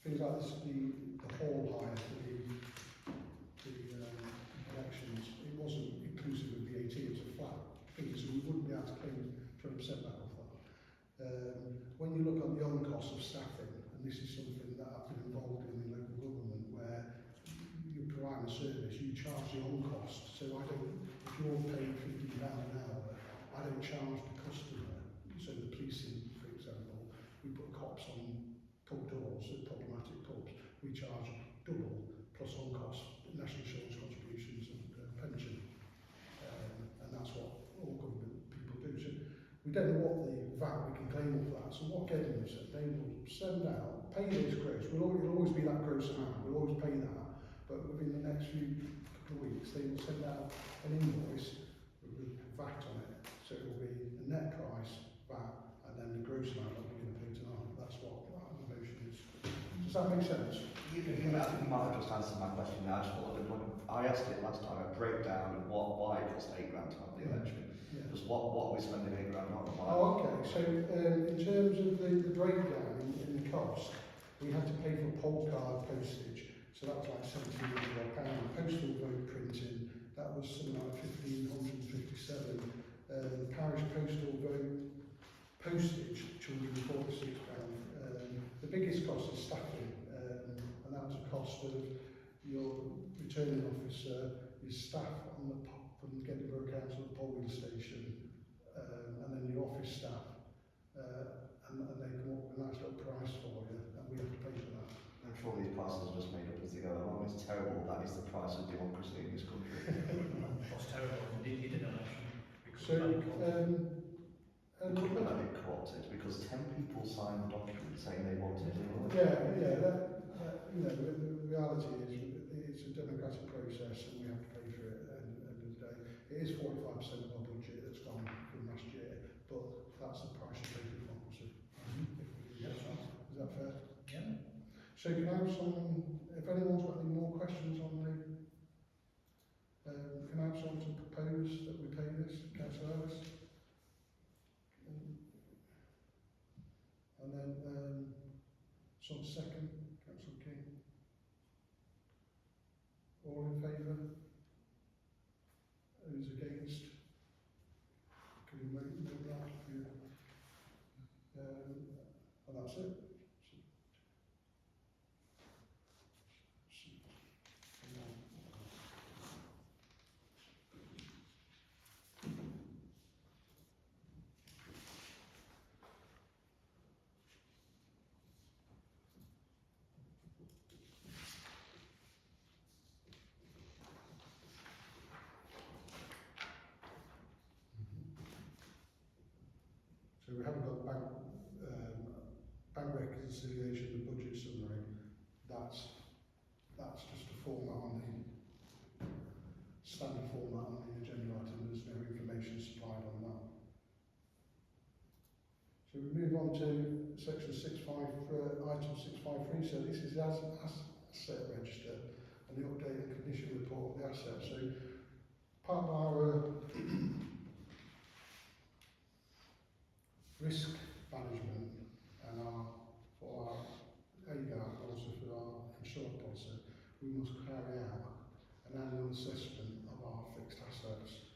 [SPEAKER 1] things like this, the hall hire for the elections, it wasn't inclusive of VAT, it was a flat fee, so we wouldn't be able to claim 20% back off that. When you look at the on cost of staffing, and this is something that I've been involved in local government, where you provide a service, you charge the on cost. So I don't, if you're paying £15 an hour, I don't charge the customer. So the policing, for example, we put cops on pub doors at problematic pubs. We charge double plus on cost, national insurance contributions and pension, and that's what all government people do. So we don't know what the VAT we can claim off that. So what Gedling said, they will send out, pay this gross. It'll always be that gross amount. We'll always pay that. But within the next couple of weeks, they will send out an invoice with VAT on it. So it will be the net price, VAT, and then the gross amount that we're going to pay tonight. That's what the motion is. Does that make sense?
[SPEAKER 6] I think you might have just answered my question now. I asked it last time, a breakdown of why it cost £8 grand to have the election.
[SPEAKER 1] Yeah.
[SPEAKER 6] Just what are we spending £8 grand on?
[SPEAKER 1] Oh, okay. So in terms of the breakdown in the cost, we had to pay for poll card postage. So that was like £17. Postal vote printing, that was something like £1,557. The parish postal vote postage, £246. The biggest cost is staffing, and that was a cost of your returning officer, your staff on from the Gedling Borough Council polling station, and then your office staff, and they come up with a nice little price for you, and we have to pay for that.
[SPEAKER 6] And sure these prices are just made up as they go along. It's terrible. That is the price of democracy in this country.
[SPEAKER 3] What's terrible, you did an election.
[SPEAKER 1] So,
[SPEAKER 6] The government had it co-opted because 10 people signed the document saying they wanted to do it.
[SPEAKER 1] you know, the reality is it's a democratic process and we have to pay for it at the end of the day. It is 45% of our budget that's gone from last year, but that's the price you pay for democracy. Is that fair?
[SPEAKER 3] Yeah.
[SPEAKER 1] So can I have someone, if anyone's got any more questions on the, can I have someone to propose that we pay this, Councillor Ellis? And then, some second, Councillor King. All in favour? Who's against? Can you make that? And that's it. So we haven't got bank reconciliation, the budget summary. That's just a format on the standard format on the agenda item. There's no information supplied on that. So we move on to section 6.5, item 6.53. So this is the asset register and the update and condition report of the asset. So part of our risk management and for our AGAR and also for our insurance policy, we must carry out an annual assessment of our fixed assets.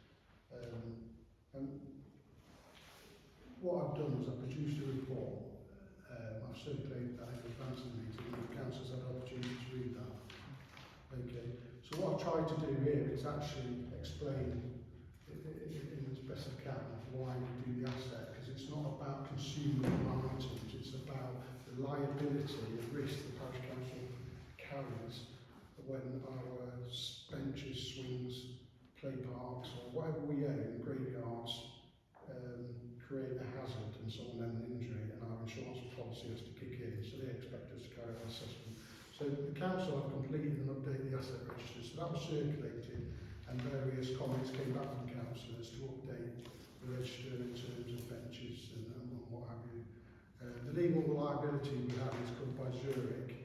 [SPEAKER 1] And what I've done is I've produced a report. I've circulated that in advance of the meeting, and the council's had an opportunity to read that. Okay, so what I've tried to do here is actually explain in as best I can why we do the asset, because it's not about consuming items, it's about the liability and risk the parish council carries when our benches, swings, play parks or whatever we own, graveyards, create a hazard and someone has an injury, and our insurance policy has to kick in, so they expect us to carry out an assessment. So the council have completed and updated the asset register, so that was circulated, and various comments came back from councillors to update the register in terms of benches and what have you. The legal liability we have is covered by Zurich.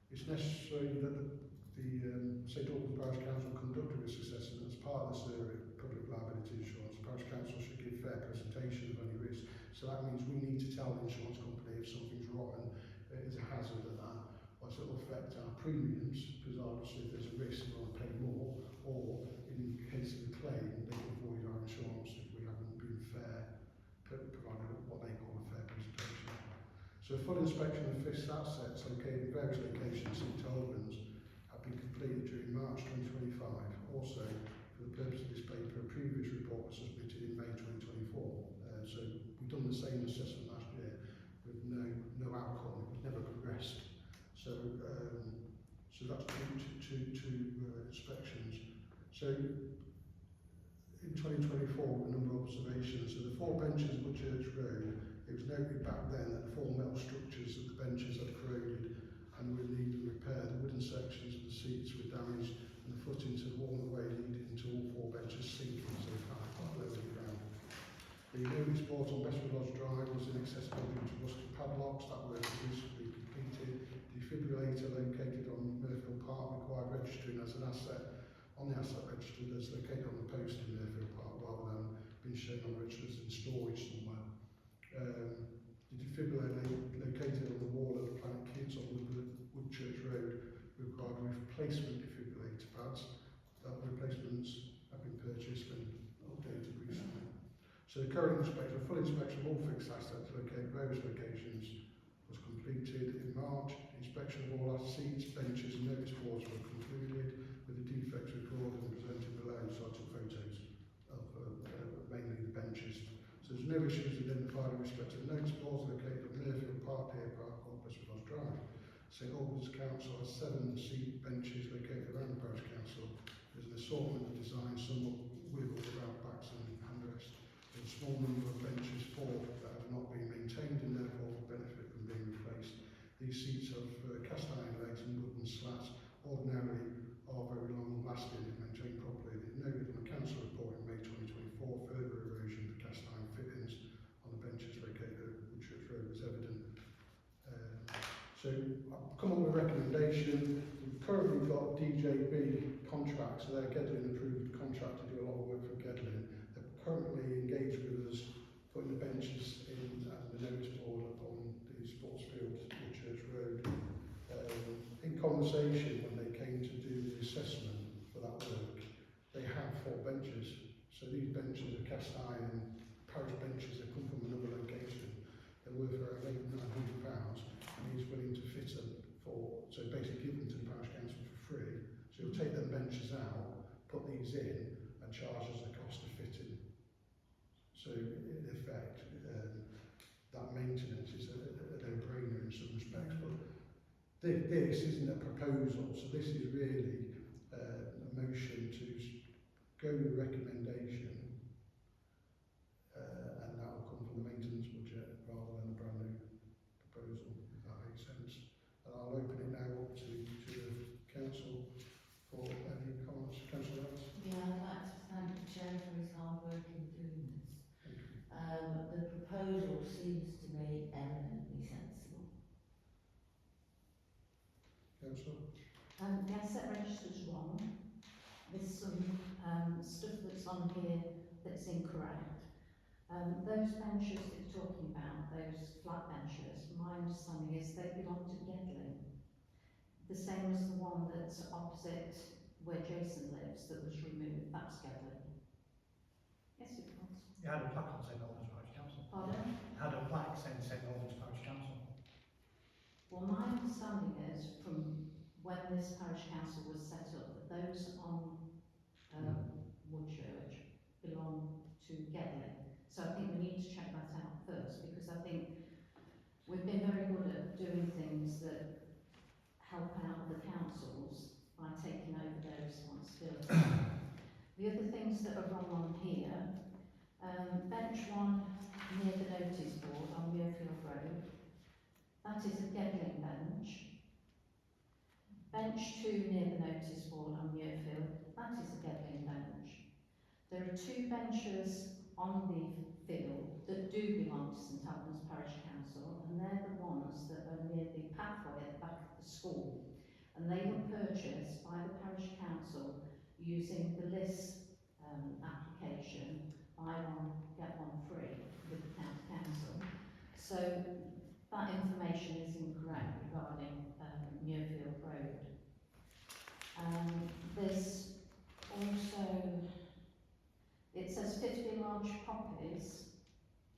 [SPEAKER 1] It's necessary that the St Albans Parish Council conduct a risk assessment as part of the Zurich public liability insurance. The Parish Council should give fair presentation of any risk. So that means we need to tell the insurance company if something's rotten, it's a hazard of that, or it will affect our premiums, because obviously if there's a risk they'll pay more, or in case of a claim they can avoid our insurance if we haven't been fair, provided what they call a fair presentation. So a full inspection of fixed assets located in various locations in St Albans have been completed during March 2025. Also, for the purpose of this paper, a previous report was submitted in May 2024. So we've done the same assessment last year with no outcome. It was never progressed. So that's two inspections. So in 2024, a number of observations. So the 4 benches at Woodchurch Road, it was noted back then that the 4 metal structures of the benches had corroded and would need repair. The wooden sections of the seats were damaged and the footings had worn away, leading to all 4 benches sinking so far quite low to the ground. The notice board on Westwood Lodge Drive was inaccessible due to rusted padlocks. That work was recently completed. The defibrillator located on Murfield Park required registering as an asset on the asset register that's located on the post in Murfield Park rather than being shown on the register as in storage somewhere. The defibrillator located on the wall of the Planet Kids on Woodchurch Road required replacement defibrillator pads. That replacements have been purchased and updated recently. So the current inspection, a full inspection of all fixed assets located at various locations was completed in March. The inspection of all our seats, benches and notice boards were concluded with the defects recorded and presented below. So I took photos of mainly the benches. So So there's no issues identified in respect of notice boards located at Mayfield Park, Pier Park or Westwood Drive. St Albans Council has 7 seat benches located around the parish council. There's an assortment of designs, some with or without backs and handrests. There's a small number of benches, 4 that have not been maintained and therefore benefit from being replaced. These seats have cast iron legs and wooden slats, ordinarily are very long lasting if maintained properly. There's noted on the council report in May 2024, further erosion of cast iron fittings on the benches located at Woodchurch Road was evident. So I've come up with a recommendation. We've currently got DJB contracts, so they're Gedlin approved contract to do a lot of work for Gedlin. They're currently engaged with us putting the benches in and the notice board up on the sports field, Woodchurch Road. In conversation when they came to do the assessment for that work, they have 4 benches. So these benches are cast iron parish benches that come from another location. They're worth around £800-900, and he's willing to fit them for, so basically give them to the parish council for free. So he'll take them benches out, put these in, and charge us the cost of fitting. So in effect, that maintenance is a no-brainer in some respects. But this isn't a proposal, so this is really a motion to go with recommendation, and that will come from the maintenance budget rather than a brand new proposal, if that makes sense. And I'll open it now up to the council for any comments. Councillor Ellis?
[SPEAKER 4] Yeah, I'd like to thank the Chair for his hard work in doing this. The proposal seems to me eminently sensible.
[SPEAKER 1] Councillor?
[SPEAKER 7] The asset register's wrong. There's some stuff that's on here that's incorrect. Those benches that you're talking about, those flat benches, my understanding is they belong to Gedling. The same as the one that's opposite where Jason lives that was removed, that's Gedling. Yes, it was.
[SPEAKER 3] It had a plaque on St Albans Parish Council.
[SPEAKER 7] Pardon?
[SPEAKER 3] It had a plaque saying St Albans Parish Council.
[SPEAKER 7] Well, my understanding is from when this parish council was set up that those on Woodchurch belong to Gedling. So I think we need to check that out first, because I think we've been very good at doing things that help out the councils by taking over their responsibility. The other things that are wrong on here, bench 1 near the notice board on Muirfield Road, that is a Gedling bench. Bench 2 near the notice board on Muirfield, that is a Gedling bench. There are 2 benches on the field that do belong to St Albans Parish Council, and they're the ones that are near the pathway at the back of the school. And they were purchased by the parish council using the LIS application, buy one, get one free, with the county council. So that information is incorrect regarding Muirfield Road. There's also, it says 50 large poppies.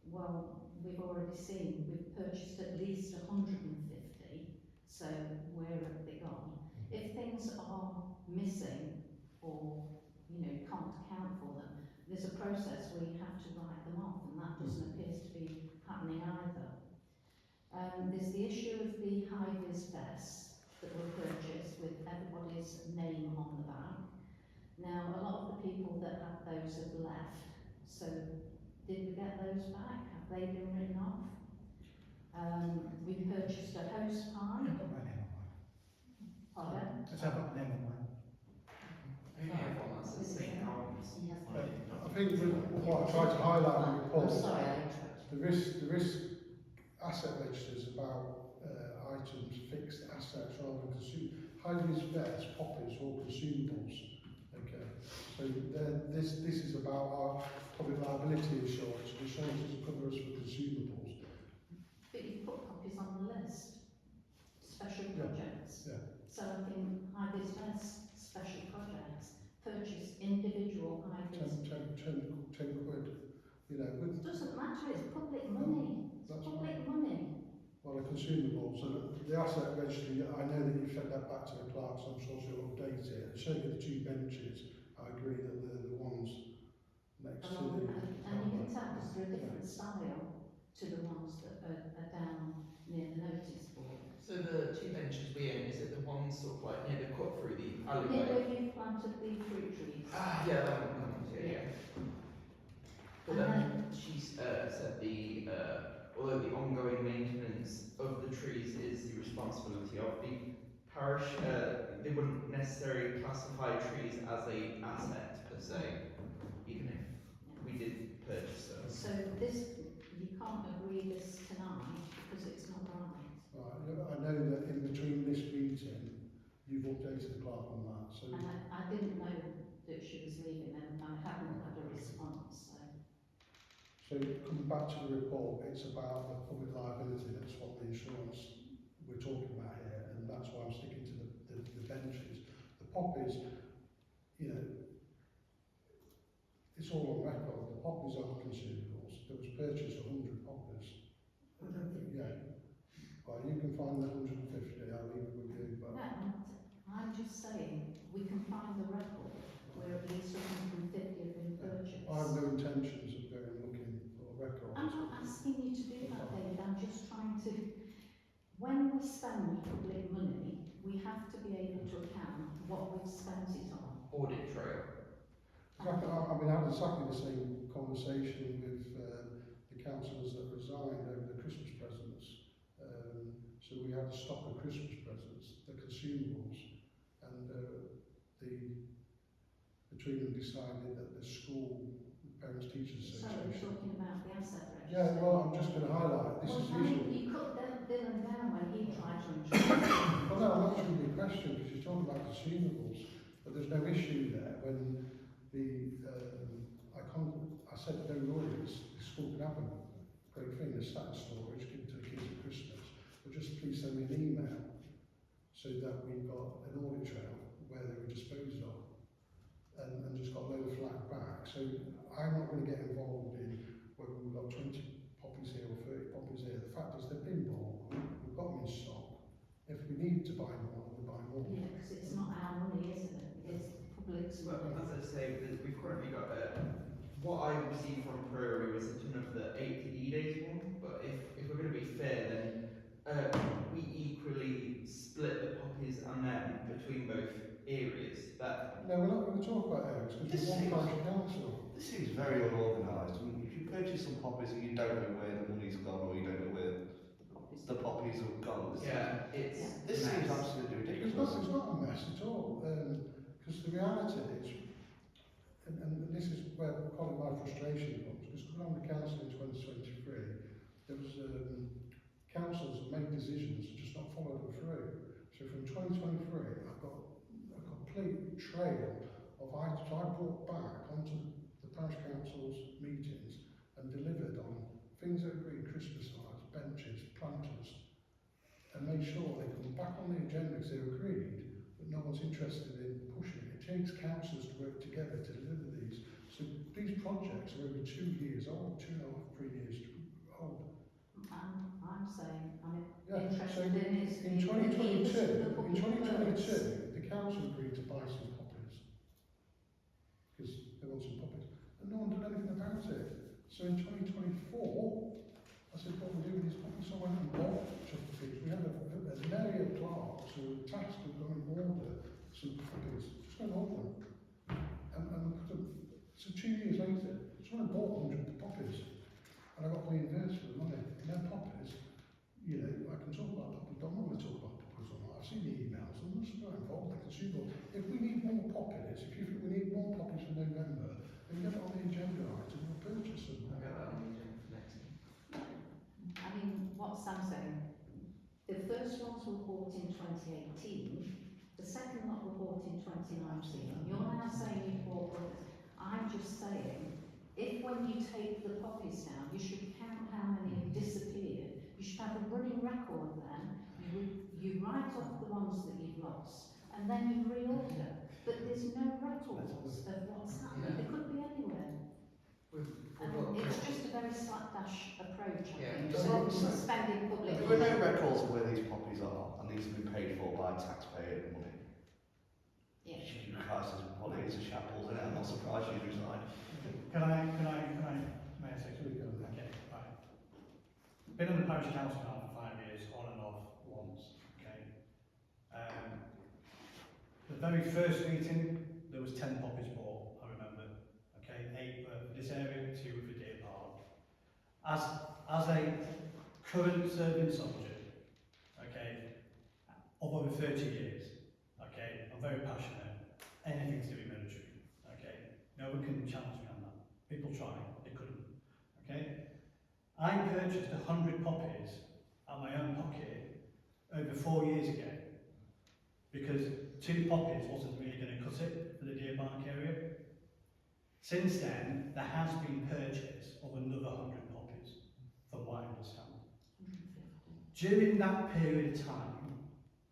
[SPEAKER 7] Well, we've already seen, we've purchased at least 150, so where have they gone? If things are missing or, you know, you can't account for them, there's a process where you have to write them off, and that doesn't appear to be happening either. There's the issue of the high-vis vests that were purchased with everybody's name on the back. Now, a lot of the people that had those have left, so did we get those back? Have they been written off? We purchased a hose pipe.
[SPEAKER 3] I've got my name on mine.
[SPEAKER 7] Pardon?
[SPEAKER 3] I've got my name on mine.
[SPEAKER 2] I think everyone that's at St Albans.
[SPEAKER 1] I think what I tried to highlight in the report,
[SPEAKER 4] I'm sorry, I interrupted.
[SPEAKER 1] the risk asset register is about items, fixed assets rather than high-vis vests, poppies, or consumables. Okay, so this is about our public liability insurance. Insurance doesn't cover us for consumables.
[SPEAKER 7] But you put copies on the list. Special projects.
[SPEAKER 1] Yeah.
[SPEAKER 7] So I think high-vis vests, special projects, purchase individual high-vis.
[SPEAKER 1] 10 quid, you know, with,
[SPEAKER 7] Doesn't matter, it's public money. It's
[SPEAKER 1] That's
[SPEAKER 7] public money.
[SPEAKER 1] well, a consumable. So the asset registry, I know that you've fed that back to the clerk, so I'm sure she'll update it. Certainly the 2 benches, I agree that the ones next to
[SPEAKER 7] along,
[SPEAKER 1] the.
[SPEAKER 7] and you can tell because they're a different style to the ones that are down near the notice board.
[SPEAKER 2] So the two benches we own, is it the ones sort of like near the cut through the
[SPEAKER 7] Near
[SPEAKER 2] alleyway?
[SPEAKER 7] where you've planted the fruit trees.
[SPEAKER 2] Ah, yeah, that one, yeah. But she's said although the ongoing maintenance of the trees is the responsibility of the parish, they wouldn't necessarily classify trees as a asset per se, even if we did purchase them.
[SPEAKER 7] So this, you can't agree this tonight because it's not right.
[SPEAKER 1] Right, yeah, I know that in between this meeting, you've updated the clerk on that, so.
[SPEAKER 7] And I didn't know that she was leaving and I haven't had a response, so.
[SPEAKER 1] So coming back to the report, it's about the public liability, that's what the insurance we're talking about here, and that's why I'm sticking to the benches. The poppies, you know, it's all on record, the poppies aren't consumables. There was purchase of 100 poppies. Yeah. Well, you can find the 150, I'll leave it with you, but.
[SPEAKER 7] No, I'm just saying, we can find the record where at least 150 have been purchased.
[SPEAKER 1] I have no intentions of going looking for records.
[SPEAKER 7] I'm not asking you to do that, David, I'm just trying to, when we spend public money, we have to be able to account what we've spent it on.
[SPEAKER 2] Audit trail.
[SPEAKER 1] Exactly, I mean, I had exactly the same conversation with the councillors that resigned over the Christmas presents. So we had a stock of Christmas presents, the consumables, and between them decided that the school, the Parents Teachers
[SPEAKER 7] So we're
[SPEAKER 1] Association.
[SPEAKER 7] talking about the asset register.
[SPEAKER 1] Yeah, well, I'm just going to highlight, this
[SPEAKER 7] Well,
[SPEAKER 1] is the
[SPEAKER 7] I mean,
[SPEAKER 1] issue.
[SPEAKER 7] you cut Dylan down when he tried to introduce.
[SPEAKER 1] Well, no, I'm not asking you a question, because you're talking about consumables, but there's no issue there when I said no worries, the school can have a great thing, a status storage, give it to the kids at Christmas, but just please send me an email so that we've got an audit trail where they were disposed of, and just got a load of flag back. So I'm not going to get involved in whether we've got 20 poppies here or 30 poppies here. The fact is they've been bought, we've got them in stock. If we need to buy more, we'll buy more.
[SPEAKER 7] Yeah, because it's not our money, isn't it? It's the public's
[SPEAKER 2] Well,
[SPEAKER 7] money.
[SPEAKER 2] as I say, we've currently got what I received from Prairie was a ton of the 80 days one, but if we're going to be fair, then we equally split the poppies and them between both areas. That
[SPEAKER 1] No, we're not going to talk about areas because we're one parish council.
[SPEAKER 6] This seems very unorganised. I mean, if you purchase some poppies and you don't know where the money's gone or you don't know where the poppies have gone, this seems absolutely ridiculous.
[SPEAKER 1] It's not a mess at all, because the reality is, and this is where probably my frustration comes, because coming on the council in 2023, there was councils that made decisions and just not followed them through. So from 2023, I've got a complete trail of items I brought back onto the parish council's meetings and delivered on things that agreed, Christmas lights, benches, planters, and made sure they come back on the agenda because they agreed, but no one's interested in pushing it. It takes councils to work together to deliver these. So these projects are over 2 years old, 2.5, 3 years old.
[SPEAKER 7] I'm saying, I'm
[SPEAKER 1] Yeah, so
[SPEAKER 7] interested in is
[SPEAKER 1] in 2022, the council agreed to buy some poppies because they want some poppies, and no one did anything about it. So in 2024, I said, what we're doing with these poppies, so I went and bought poppies. We had an area of clerks who were tasked with going and order some poppies, just go and order them. And put them, so 2 years later, just went and bought 100 poppies, and I got reimbursed for the money. And then poppies, you know, I can talk about poppies, but I'm not going to talk about poppies on that. I've seen the emails, I'm not so involved, I can see them. If we need more poppies, if you think we need more poppies for November, then get it on the agenda item and we'll purchase them.
[SPEAKER 2] I'll get that on the agenda for next week.
[SPEAKER 7] I mean, what Sam's saying, the first ones were bought in 2018, the second lot were bought in 2019. You're now saying you bought others. I'm just saying, if when you take the poppies down, you should count how many have disappeared. You should have a running record then. You write off the ones that you've lost, and then you reorder. But there's no records of what's happening. They could be anywhere. And it's just a very slapdash approach, I think,
[SPEAKER 6] Yeah.
[SPEAKER 7] to spending public
[SPEAKER 6] There were no
[SPEAKER 7] money.
[SPEAKER 6] records of where these poppies are, and these have been paid for by taxpayer money.
[SPEAKER 7] Yeah.
[SPEAKER 6] Jesus Christ, it's a shambles, isn't it? I'm not surprised she's resigned.
[SPEAKER 3] May I say something? Okay, right. Been on the parish council now for 5 years, on and off once, okay? The very first meeting, there was 10 poppies bought, I remember. Okay, 8 were for this area, 2 were for Deer Park. As a current serving soldier, okay, of over 30 years, okay, I'm very passionate, anything to do with military, okay? No one can challenge me on that. People try, they couldn't, okay? I purchased 100 poppies out of my own pocket over 4 years ago because 2 poppies wasn't really going to cut it for the Deer Park area. Since then, there has been purchase of another 100 poppies, from what I understand.
[SPEAKER 4] 150.
[SPEAKER 3] During that period of time,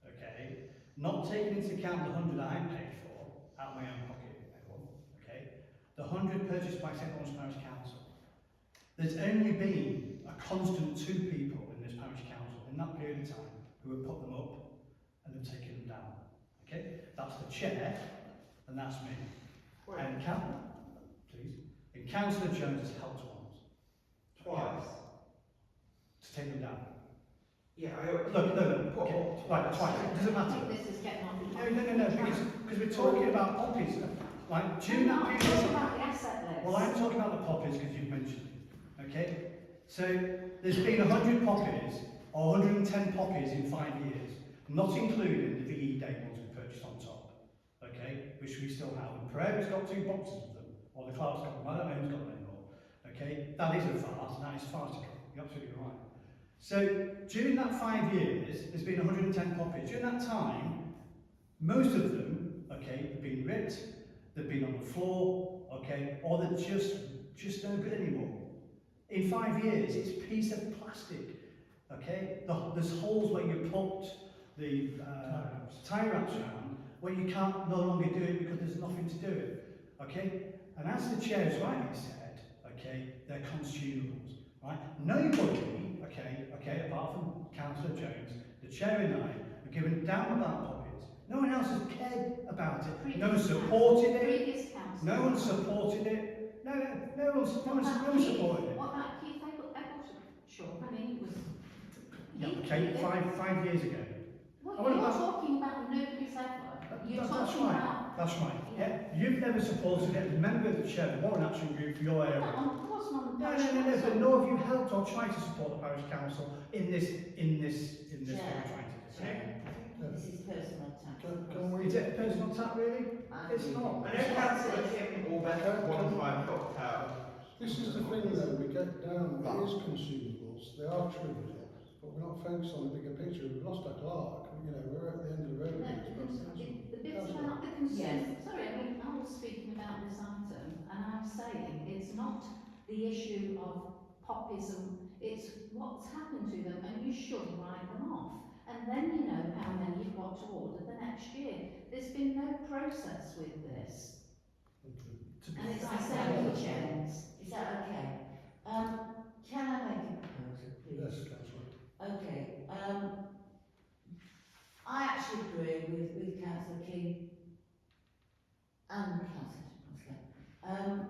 [SPEAKER 3] okay, not taking into account the 100 I paid for out of my own pocket, okay, the 100 purchased by St Lawrence Parish Council, there's only been a constant 2 people in this parish council in that period of time who have put them up and have taken them down. Okay, that's the chair, and that's me. And Councillor Jones has helped once.
[SPEAKER 2] Twice.
[SPEAKER 3] To take them down.
[SPEAKER 2] Yeah,
[SPEAKER 3] No, okay, right, twice. It doesn't
[SPEAKER 7] I
[SPEAKER 3] matter.
[SPEAKER 7] think this is getting on.
[SPEAKER 3] No, because we're talking about poppies. Like, during that
[SPEAKER 7] I'm
[SPEAKER 3] period
[SPEAKER 7] talking
[SPEAKER 3] of
[SPEAKER 7] about the asset list.
[SPEAKER 3] well, I'm talking about the poppies because you've mentioned it. Okay? So, there's been 100 poppies, or 110 poppies in 5 years, not including the VE Day ones we purchased on top. Okay? Which we still have. And Pereira's got 2 boxes of them, or the Clark's got them. I don't know who's got them anymore. Okay? That is a farce, and that is farcical. You're absolutely right. So, during that 5 years, there's been 110 poppies. During that time, most of them, okay, have been ripped, they've been on the floor, okay, or they're just no good anymore. In 5 years, it's a piece of plastic, okay? There's holes where you put the tie wraps around, where you can't no longer do it because there's nothing to do it, okay? And as the chair has rightly said, okay, they're consumables, right? Nobody, okay, apart from Councillor Jones, the chair and I, are given down about poppies. No one else has cared about it. No one supported it.
[SPEAKER 7] Previous council.
[SPEAKER 3] No one supported it. No one supported it.
[SPEAKER 7] What about Keith Eggleshaw? I mean, it was...
[SPEAKER 3] Yeah, okay, five years ago.
[SPEAKER 7] Well,
[SPEAKER 3] I wanna-
[SPEAKER 7] you're talking about nobody's ever. You're
[SPEAKER 3] That's
[SPEAKER 7] talking
[SPEAKER 3] right.
[SPEAKER 7] about...
[SPEAKER 3] That's right. Yeah, you've never supported it. Member of the chair of the Warren Action Group for your area.
[SPEAKER 7] That wasn't on the
[SPEAKER 3] No,
[SPEAKER 7] parish
[SPEAKER 3] but
[SPEAKER 7] council.
[SPEAKER 3] nor have you helped or tried to support the parish council in this what we're trying to do.
[SPEAKER 4] This is personal attack.
[SPEAKER 1] Can we,
[SPEAKER 3] Is it a personal attack, really? It's not.
[SPEAKER 2] I know Councillor Kim Allbeck one time dropped out.
[SPEAKER 1] this is the thing though, we get down, it is consumables, they are trivial, but we're not focused on the bigger picture. We've lost our clerk, you know, we're at the end of the road.
[SPEAKER 7] No,
[SPEAKER 1] with this,
[SPEAKER 7] the bits
[SPEAKER 1] Councillor.
[SPEAKER 7] about the consumer,
[SPEAKER 4] Yes.
[SPEAKER 7] sorry, I mean, I was speaking about this item, and I'm saying it's not the issue of popism, it's what's happened to them, and you should write them off. And then you know how many you've got to order the next year. There's been no process with this. And it's the same with James.
[SPEAKER 4] Is that okay? Can I make a proposal, please?
[SPEAKER 1] Yes, Councillor.
[SPEAKER 4] Okay, I actually agree with Councillor King and Councillor.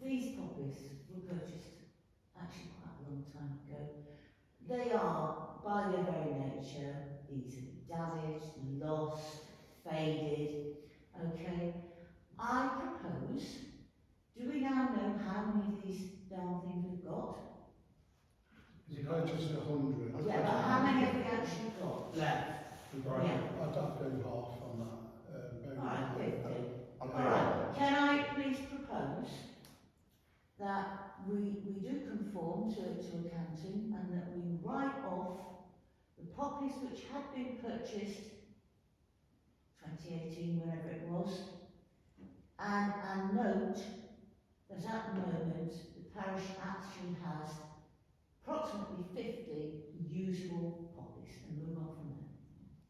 [SPEAKER 4] These poppies were purchased actually quite a long time ago. They are, by their very nature, easily damaged, lost, faded. Okay, I propose, do we now know how many of these darn things we've got?
[SPEAKER 1] You purchased 100.
[SPEAKER 4] Yeah, but how many have we actually got?
[SPEAKER 2] Left.
[SPEAKER 4] Yeah.
[SPEAKER 1] I'd have to go half on that.
[SPEAKER 4] Alright, 50.
[SPEAKER 6] I'm
[SPEAKER 4] Alright, can I please propose that we do conform to accounting and that we write off the poppies which had been purchased 2018, whenever it was, and note that at the moment the parish actually has approximately 50 usable poppies, and move on from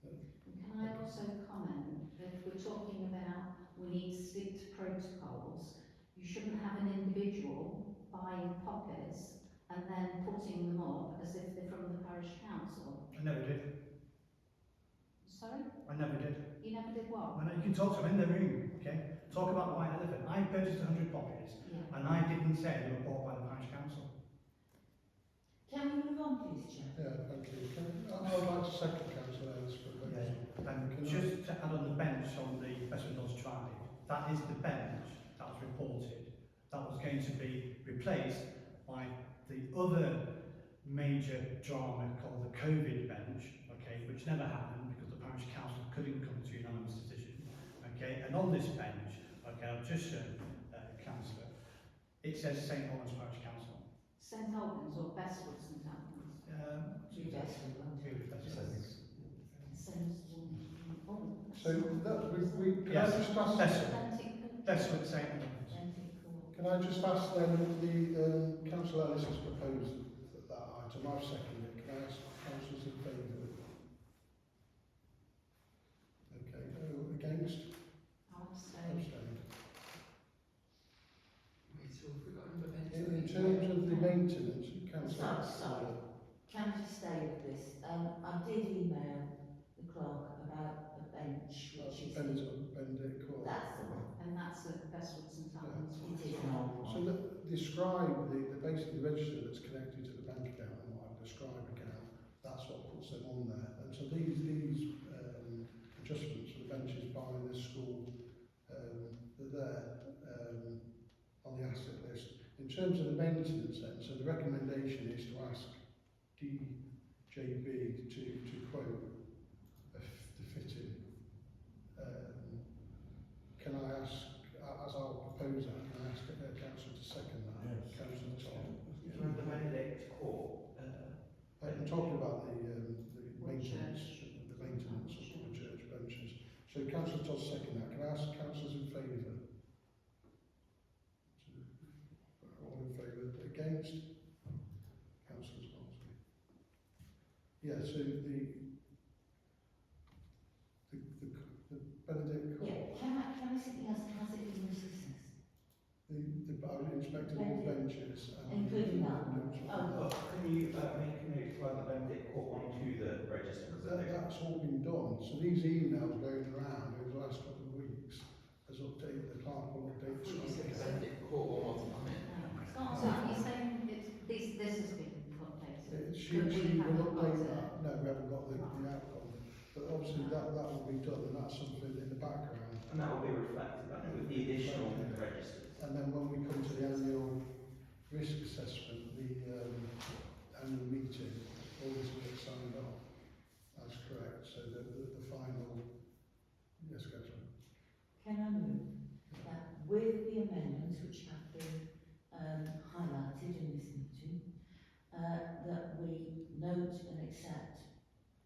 [SPEAKER 4] there.
[SPEAKER 7] And can I also comment that if we're talking about we need to stick to protocols, you shouldn't have an individual buying poppies and then putting them up as if they're from the parish council.
[SPEAKER 3] I never did. never did.
[SPEAKER 7] You never did what?
[SPEAKER 3] When you can talk to them in the room, okay? Talk about White Elephant. I purchased 100 copies,
[SPEAKER 7] Yeah.
[SPEAKER 3] and I didn't say they were bought by the parish council.
[SPEAKER 4] Can we move on, please, Chair?
[SPEAKER 1] Yeah, thank you. I would like to second Councillor Ellis for the
[SPEAKER 3] And just to add on the bench on the Western Dodds Drive, that is the bench that was reported. That was going to be replaced by the other major drama called the COVID bench, okay, which never happened because the parish council couldn't come to a unanimous decision, okay. And on this bench, okay, I've just shown councillor, it says St Albans Parish Council.
[SPEAKER 7] St Albans or Bestwood St Albans?
[SPEAKER 4] Yes, we want to. Sends one. Oh.
[SPEAKER 1] So that can
[SPEAKER 3] Yes,
[SPEAKER 1] I just ask?
[SPEAKER 3] Bestwood St Albans.
[SPEAKER 1] Can I just ask then the Councillor Ellis has proposed that item. I've seconded it. Can I ask councillors in favour? Okay. Against?
[SPEAKER 7] I'll say.
[SPEAKER 1] Abstained.
[SPEAKER 2] So if we got another bench.
[SPEAKER 1] In terms of the maintenance, Councillor.
[SPEAKER 4] Sorry. Can I just stay with this? I did email the clerk about a bench which is.
[SPEAKER 1] Benedict Court.
[SPEAKER 4] That's the one.
[SPEAKER 7] And that's at Bestwood St Albans.
[SPEAKER 4] It is an old one.
[SPEAKER 1] So describe the basically the register that's connected to the bank account and what I've described account. That's what puts them on there. And so these adjustments for the benches by the school, they're there on the asset list. In terms of the maintenance then, so the recommendation is to ask DJB to quote the fitting. Can I ask, as I'll propose that, can I ask council to second that?
[SPEAKER 8] Yes.
[SPEAKER 1] Councillor Tom.
[SPEAKER 2] Do you remember the Benedict Court?
[SPEAKER 1] I'm talking about the maintenance,
[SPEAKER 7] Church.
[SPEAKER 1] the maintenance of the church benches. So councillor Todd second that. Can I ask councillors in favour? All in favour? Against? Councillors Barnsley. Yeah. So the Benedict Court.
[SPEAKER 4] Yeah, can I simply ask, has it been assessed?
[SPEAKER 1] I would inspect all the benches.
[SPEAKER 4] Including that?
[SPEAKER 2] But can you make a note to add the Benedict Court onto the register? Because
[SPEAKER 1] That's all been done. So these emails going around over the last couple of weeks has updated, the clerk will update the
[SPEAKER 2] Benedict Court one wasn't on it.
[SPEAKER 7] So are you saying this has been updated?
[SPEAKER 1] She will update that. No, we haven't got the outcome. But obviously that will be done, and that's something in the background.
[SPEAKER 2] And that will be reflected with the additional registers.
[SPEAKER 1] And then when we come to the annual risk assessment, the annual meeting, all this will get signed off. That's correct. So the final, yes, Catherine.
[SPEAKER 4] Can I move that with the amendments which have been highlighted in this meeting, that we note and accept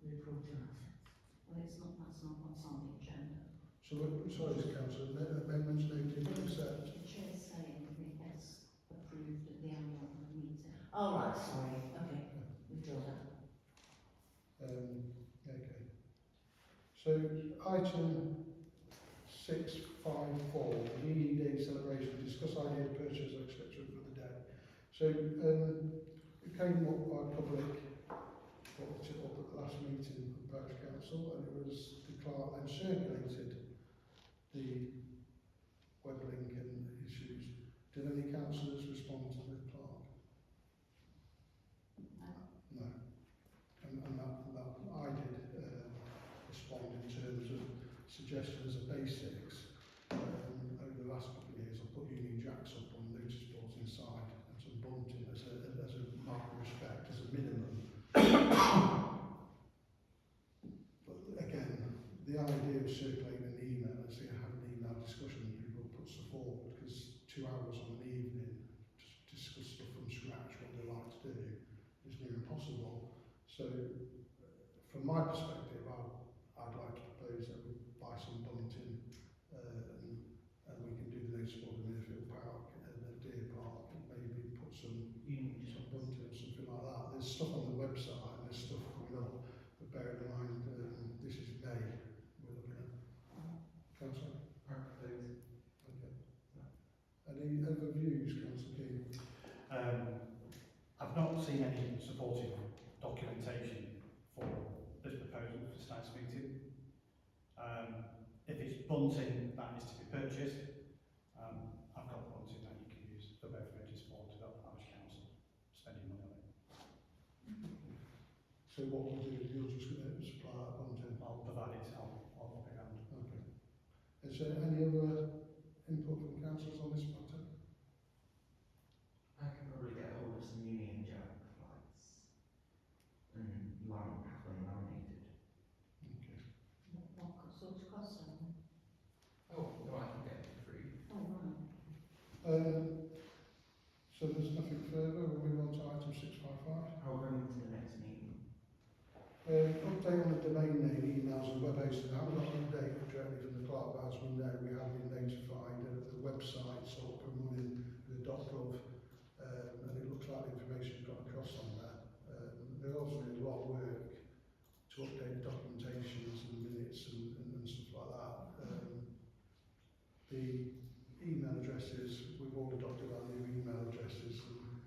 [SPEAKER 4] the report of assets?
[SPEAKER 7] Well, that's not what's on the agenda.
[SPEAKER 1] So, sorry, Councillor, amendments noted and accept.
[SPEAKER 7] The chair's saying that it gets approved at the annual meeting.
[SPEAKER 4] Oh, right, sorry. Okay, withdraw that.
[SPEAKER 1] Okay. So, item 654, the EE Day celebration, discuss idea of purchase, etc. for the day. So, it came up by public, brought it up at the last meeting of the Parish Council, and it was the clerk then circulated the web link and issues. Did any councillors respond to the clerk? No. And that I did respond in terms of suggestions of basics. Over the last couple of years, I've put Union Jacks up on notice boards inside and some bunting as a mark of respect, as a minimum. But again, the idea of circulating an email and saying have an email discussion, people put stuff forward because 2 hours on an evening to discuss stuff from scratch, what they like to do, is near impossible. So, from my perspective, I'd like to propose that we buy some bunting and we can do the notice board in Millfield Park and the Deer Park, and maybe put some bunting or something like that. There's stuff on the website and there's stuff coming up, but bear in mind this is May we're looking at. Councillor? Okay. Any other views, Councillor King?
[SPEAKER 3] I've not seen any supportive documentation for this proposal for tonight's meeting. bunting that is to be purchased. I've got bunting that you can use for both motorsport and development parish council, spending money on it.
[SPEAKER 1] So what we'll do, you're just going to supply that content.
[SPEAKER 3] I'll provide it, I'll pop it around.
[SPEAKER 1] Okay. Is there any other input from councillors on this matter?
[SPEAKER 2] I can probably get hold of some Union Jack flights and have them laminated.
[SPEAKER 1] Okay.
[SPEAKER 7] What sort of cost are they?
[SPEAKER 2] Oh, no, I can get it for free.
[SPEAKER 7] Oh, right.
[SPEAKER 1] So there's nothing further, we'll move on to item 655.
[SPEAKER 2] I'll bring them to the next meeting.
[SPEAKER 1] Update on the domain name, emails and web hosting. I haven't got an update directly from the clerk, but as we know, we have been notified that the website's up and running with .gov, and it looks like the information's got across on there. There's obviously a lot of work to update documentations and minutes and stuff like that. The email addresses, we've all adopted our new email addresses, and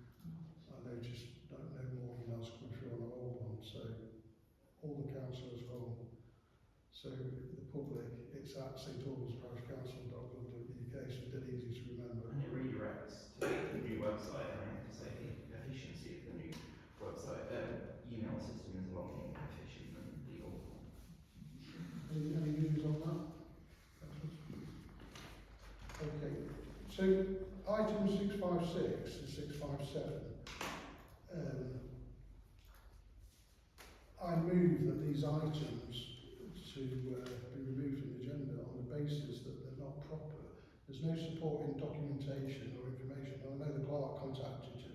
[SPEAKER 1] I noticed no more emails coming through on our old one, so all the councillors will. So the public, it's at statalbasparishcouncil.gov.uk, so dead easy to remember.
[SPEAKER 2] And it redirects to the new website, and I have to say the efficiency of the new website, email system is a lot more efficient than the old one.
[SPEAKER 1] Any views on that? Okay, so items 656 and 657, I move that these items to be removed from the agenda on the basis that they're not proper. There's no supporting documentation or information. I know the clerk contacted you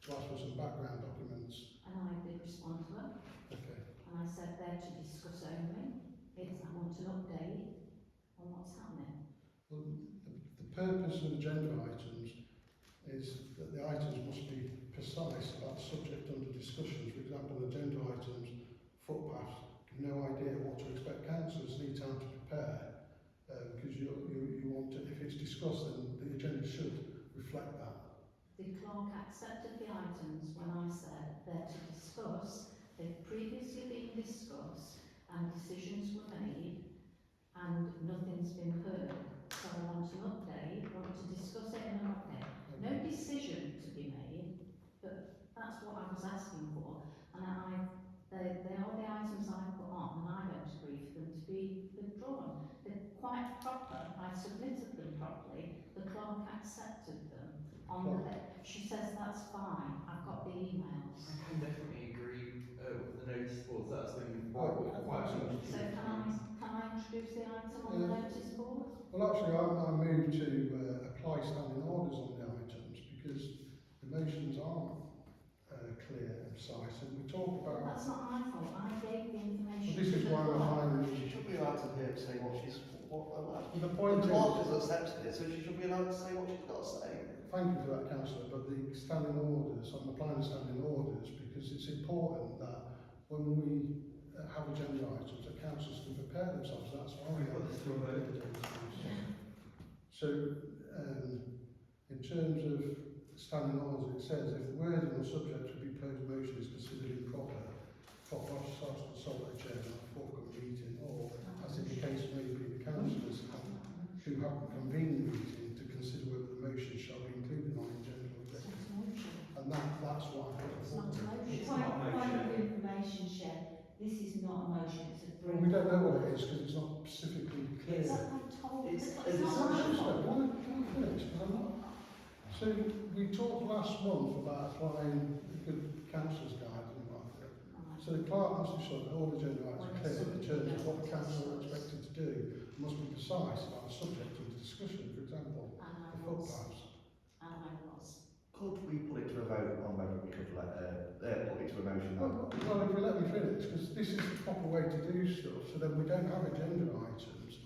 [SPEAKER 1] to ask for some background documents.
[SPEAKER 7] And I did respond to her,
[SPEAKER 1] Okay.
[SPEAKER 7] and I said they're to discuss only. It's, I want an update on what's happening.
[SPEAKER 1] Well, the purpose of agenda items is that the items must be precise about the subject under discussion. For example, agenda items, footpaths, you've no idea what to expect. Councillors need time to prepare because you want to, if it's discussed, then the agenda should reflect that.
[SPEAKER 7] The clerk accepted the items when I said they're to discuss, they've previously been discussed and decisions were made and nothing's been heard. So I want an update, want to discuss it in an update. No decision to be made, but that's what I was asking for. And they are the items I put on, and I don't agree for them to be withdrawn. They're quite proper. I submitted them properly. The clerk accepted them. She says that's fine. I've got the emails.
[SPEAKER 2] I can definitely agree with the notice boards. That's been quite
[SPEAKER 7] So can I introduce the item on the notice board?
[SPEAKER 1] Well, actually, I move to apply standing orders on the items because the motions aren't clear and precise, and we talk about.
[SPEAKER 7] That's not my fault. I gave the information.
[SPEAKER 1] Well, this is why I'm finding.
[SPEAKER 6] She should be allowed to hear say what she's
[SPEAKER 1] The point
[SPEAKER 6] the
[SPEAKER 1] is.
[SPEAKER 6] clerk has accepted it, so she should be allowed to say what she's got to say.
[SPEAKER 1] Thank you for that, councillor, but the standing orders, I'm applying the standing orders because it's important that when we have agenda items, that councillors can prepare themselves. That's why we have the three vote. So, in terms of standing orders, it says if the wording or subject to be proposed motion is considered improper, top officer starts to consult the chairman at a forthcoming meeting, or as in the case may be, the councillors who have convened the meeting to consider whether the motion shall be included on the agenda or rejected. And that's what I put
[SPEAKER 7] It's not a
[SPEAKER 1] forward.
[SPEAKER 7] motion.
[SPEAKER 4] Point of information, Chair, this is not a motion, it's a
[SPEAKER 1] Well, we don't know what it is because it's not specifically clear.
[SPEAKER 7] But I told
[SPEAKER 2] It's
[SPEAKER 7] her
[SPEAKER 2] a
[SPEAKER 7] it's not my
[SPEAKER 2] decision.
[SPEAKER 7] fault.
[SPEAKER 1] Can I finish? 'Cause I'm not. So we talked last month about applying the good councillor's guide and like that.
[SPEAKER 7] Right.
[SPEAKER 1] So the clerk must ensure that all agenda items are clear in terms of what the council are expected to do, must be precise about the subject of the discussion, for example,
[SPEAKER 7] And I
[SPEAKER 1] the
[SPEAKER 7] was.
[SPEAKER 1] footpaths.
[SPEAKER 7] And I was.
[SPEAKER 6] Could we put it to a vote on whether we could put it to a motion
[SPEAKER 1] Well, if you let me finish, because this is the proper way to do stuff, so then we don't have agenda items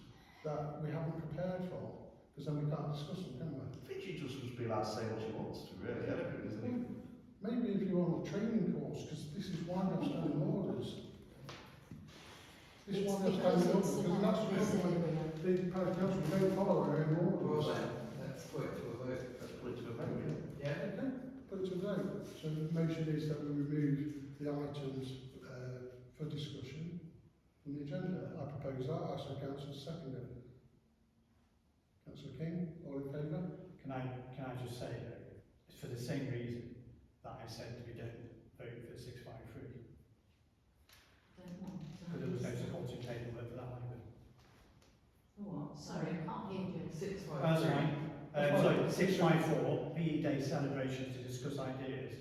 [SPEAKER 1] that we haven't prepared for, because then we can't discuss them, can we?
[SPEAKER 6] I think she just must be allowed to say what she wants to, really. I don't think there's any...
[SPEAKER 1] Maybe if you're on a training course, because this is why we have standing orders. This is why we have standing orders, because that's the problem with the parish council, we don't follow our own
[SPEAKER 2] Well
[SPEAKER 1] orders.
[SPEAKER 2] then, let's put it to a vote.
[SPEAKER 6] Let's put it to a vote, yeah.
[SPEAKER 2] Yeah.
[SPEAKER 1] Okay, put it to vote. So the motion is that we remove the items for discussion from the agenda. I propose that, I ask the council to second it. Councillor King, all in favour?
[SPEAKER 3] Can I just say that it's for the same reason that I said we don't vote for 653,
[SPEAKER 4] Don't know.
[SPEAKER 3] because there was no supporting paperwork for that either.
[SPEAKER 4] What? Sorry, I can't hear you.
[SPEAKER 3] That's right. Sorry, 654, PE Day celebrations to discuss ideas.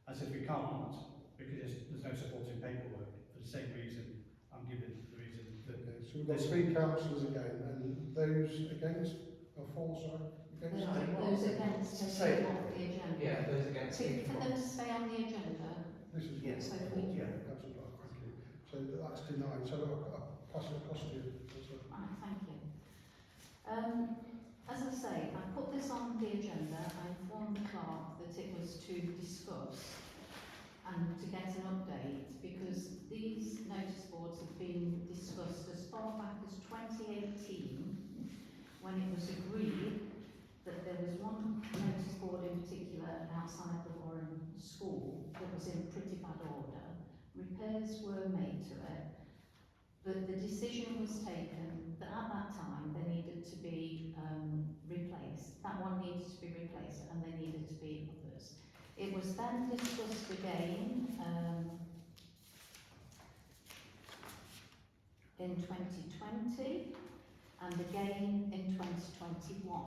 [SPEAKER 3] I said we can't because there's no supporting paperwork for the same reason I'm giving the reason that
[SPEAKER 1] Okay, so we've got 3 councillors again, and those against, or 4, sorry, against?
[SPEAKER 7] Those against taking off the agenda.
[SPEAKER 2] Yeah, those against
[SPEAKER 7] For
[SPEAKER 2] taking
[SPEAKER 7] them to stay on the agenda,
[SPEAKER 1] This is
[SPEAKER 2] Yes,
[SPEAKER 7] so
[SPEAKER 1] what,
[SPEAKER 7] we-
[SPEAKER 1] yeah, Councillor Clark, thank you. So that's denied, so I'll pass it across to you. Councillor.
[SPEAKER 7] right, thank you. As I say, I put this on the agenda, I informed the clerk that it was to discuss and to get an update, because these notice boards have been discussed as far back as 2018, when it was agreed that there was one notice board in particular outside the Warren School that was in pretty bad order. Repairs were made to it, but the decision was taken that at that time they needed to be replaced. That one needed to be replaced, and there needed to be others. It was then discussed again in 2020 and again in 2021.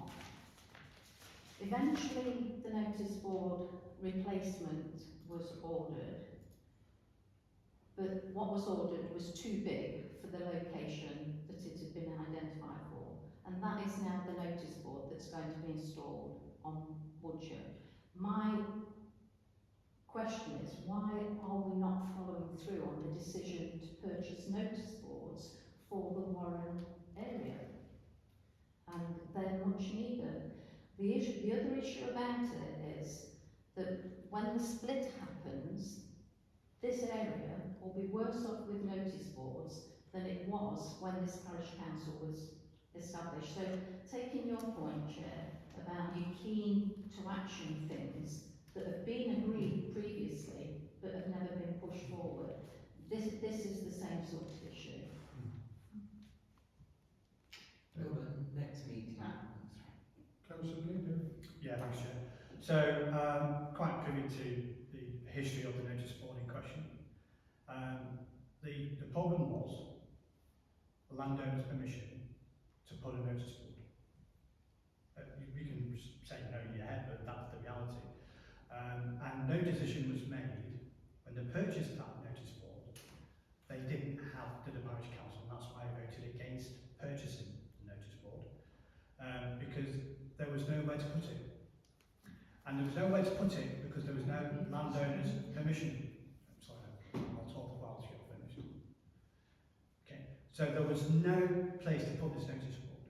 [SPEAKER 7] Eventually, the notice board replacement was ordered, but what was ordered was too big for the location that it had been identified for, and that is now the notice board that's going to be installed on Woodchurch. My question is, why are we not following through on the decision to purchase notice boards for the Warren area? And they're much needed. The other issue about it is that when the split happens, this area will be worse off with notice boards than it was when this parish council was established. So, taking your point, Chair, about you keen to action things that have been agreed previously but have never been pushed forward, this is the same sort of issue.
[SPEAKER 2] next meeting.
[SPEAKER 1] Councillor King,
[SPEAKER 3] Yeah, thanks, Chair. So, quite privy to the history of the notice board in question. The problem was the landowner's permission to put a notice board. You can say no in your head, but that's the reality. And no decision was made when they purchased that notice board. They didn't have the parish council, and that's why I voted against purchasing the notice board, because there was nowhere to put it. And there was nowhere to put it because there was no landowner's permission. I'm sorry, I'll talk while you're finished. Okay, so there was no place to put this notice board,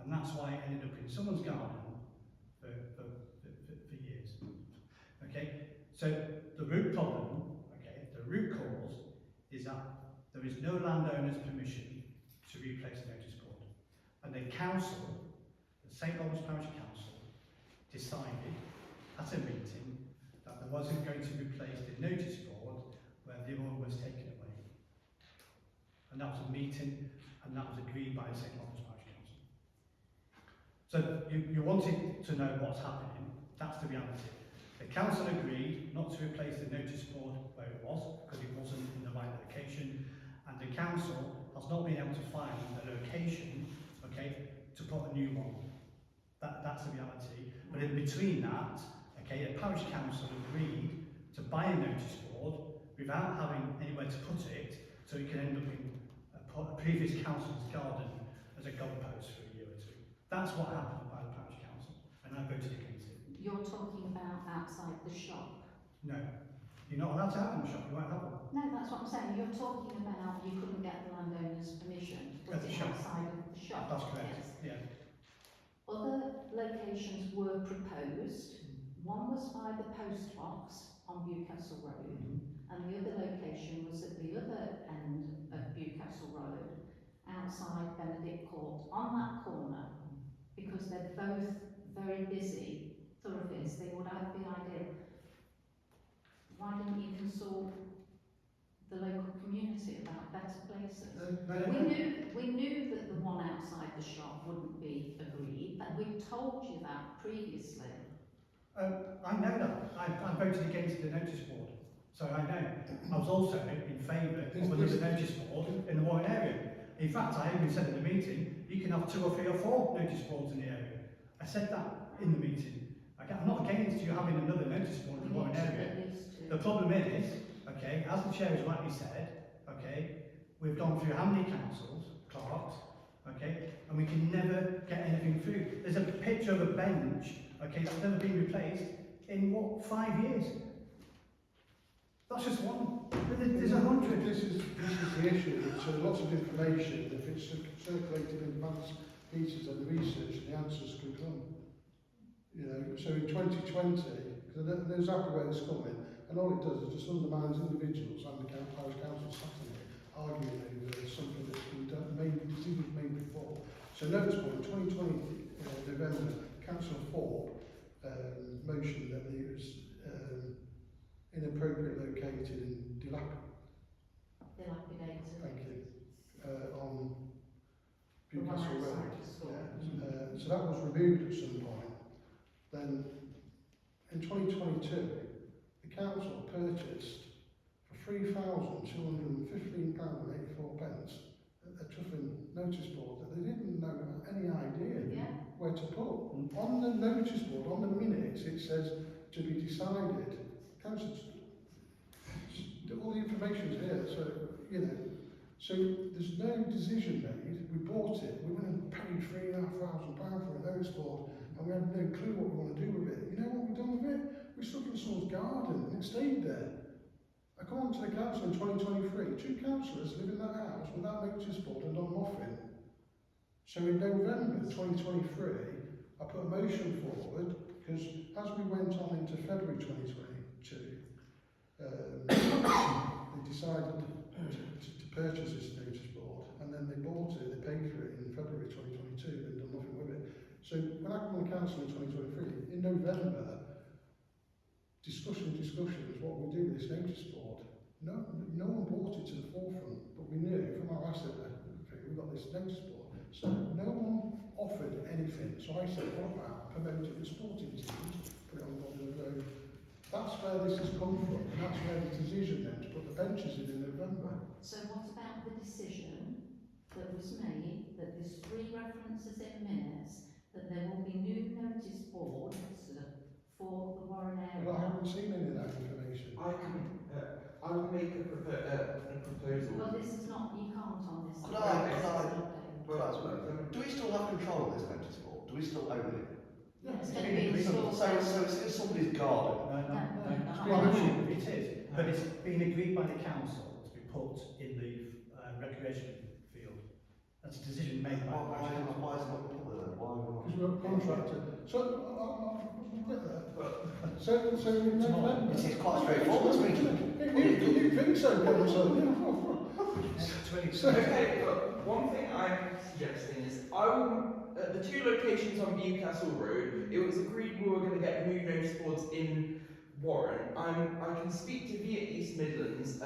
[SPEAKER 3] and that's why it ended up in someone's garden for years. Okay, so the root problem, okay, the root cause is that there is no landowner's permission to replace the notice board, and the council, the St Albans Parish Council, decided at a meeting that there wasn't going to replace the notice board where the other one was taken away. And that was a meeting, and that was agreed by the St Albans Parish Council. So you wanted to know what's happening, that's the reality. The council agreed not to replace the notice board where it was, because it wasn't in the right location, and the council has not been able to find a location, okay, to put a new one. That's the reality. But in between that, okay, the parish council agreed to buy a notice board without having anywhere to put it, so it can end up in a previous council's garden as a goalpost for a year or two. That's what happened by the parish council, and I voted against it.
[SPEAKER 7] You're talking about outside the shop.
[SPEAKER 3] No, you're not allowed to have them in the shop, you won't have them.
[SPEAKER 7] No, that's what I'm saying. You're talking about you couldn't get the landowner's permission to
[SPEAKER 3] At
[SPEAKER 7] put
[SPEAKER 3] the
[SPEAKER 7] it
[SPEAKER 3] shop.
[SPEAKER 7] outside of the shop.
[SPEAKER 3] That's correct,
[SPEAKER 7] Yes.
[SPEAKER 3] yeah.
[SPEAKER 7] Other locations were proposed. One was by the post box on Newcastle Road, and the other location was at the other end of Newcastle Road, outside Benedict Court, on that corner, because they're both very busy thoroughfares. They would have been ideal. Why didn't you consult the local local community about better places.
[SPEAKER 3] No,
[SPEAKER 7] We knew that the one outside the shop wouldn't be agreed, and we told you that previously.
[SPEAKER 3] I know that. I voted against the notice board. So I know. I was also in favour of another notice board in the Warren area. In fact, I even said in the meeting, you can have 2 or 3 or 4 notice boards in the area. I said that in the meeting. I'm not against you having another notice board in the Warren area. The problem is, okay, as the chair has rightly said, okay, we've gone through how many councils, clerks, okay, and we can never get anything through. There's a picture of a bench, okay, that's never been replaced in what, 5 years? That's just one. There's 100.
[SPEAKER 1] This is the issue. It's lots of information. If it's circulated in advance pieces of research, the answers could come. You know, so in 2020, because I know exactly where it's coming, and all it does is just undermines individuals and the parish council sat in it, arguing over something that's been done, decisions made before. So notice point, 2020 November, Councillor Thorpe motion that it was inappropriately located and
[SPEAKER 7] Dilapidated.
[SPEAKER 1] thank you, on
[SPEAKER 7] The one
[SPEAKER 1] Newcastle Road.
[SPEAKER 7] outside the school.
[SPEAKER 1] Yeah. So that was removed at some point. Then in 2022, the council purchased for £3,215.84 a truffling notice board that they didn't know any idea
[SPEAKER 7] Yeah.
[SPEAKER 1] where to put. On the notice board, on the minutes, it says to be decided. Council, all the information's here, so, you know, so there's no decision made. We bought it, we went and paid £3,500 for a notice board, and we had no clue what we want to do with it. You know what we've done with it? We stuck it in someone's garden, and it stayed there. I come on to the council in 2023, 2 councillors live in that house without notice board and done nothing. So in November 2023, I put a motion forward, because as we went on into February 2022, they decided to purchase this notice board, and then they bought it, they paid for it in February 2022 and done nothing with it. So when I come on the council in 2023, in November, discussions, what we do with this notice board. No one brought it to the forefront, but we knew from our asset thing, we got this notice board. So no one offered anything. So I said, what about promoting the sporting teams, put it on the bottom of the road. That's where this has come from, and that's where the decision then to put the benches in November.
[SPEAKER 7] So what about the decision that was made, that there's 3 references in minutes, that there will be new notice boards for the Warren area?
[SPEAKER 1] Well, I haven't seen any of that information.
[SPEAKER 2] I can make a proposal.
[SPEAKER 7] Well, this is not, you can't on this.
[SPEAKER 6] Could I-
[SPEAKER 7] This is
[SPEAKER 6] could I-
[SPEAKER 7] an update.
[SPEAKER 6] Do we still have control of this notice board? Do we still own it?
[SPEAKER 7] Yeah, it's going to be installed.
[SPEAKER 6] So it's in somebody's garden.
[SPEAKER 3] No, it is. But it's been agreed by the council to be put in the recreation field. That's a decision made by the
[SPEAKER 6] Why
[SPEAKER 3] parish
[SPEAKER 6] is
[SPEAKER 3] council.
[SPEAKER 6] it not put there? Why
[SPEAKER 1] Because we're a contractor. So, I'll get there. So in November.
[SPEAKER 6] This is quite straightforward, isn't it?
[SPEAKER 1] You think so, Councillor?
[SPEAKER 2] Okay, but one thing I'm suggesting is I will, at the 2 locations on Newcastle Road, it was agreed we were going to get new notice boards in Warren. I can speak to via East Midlands, you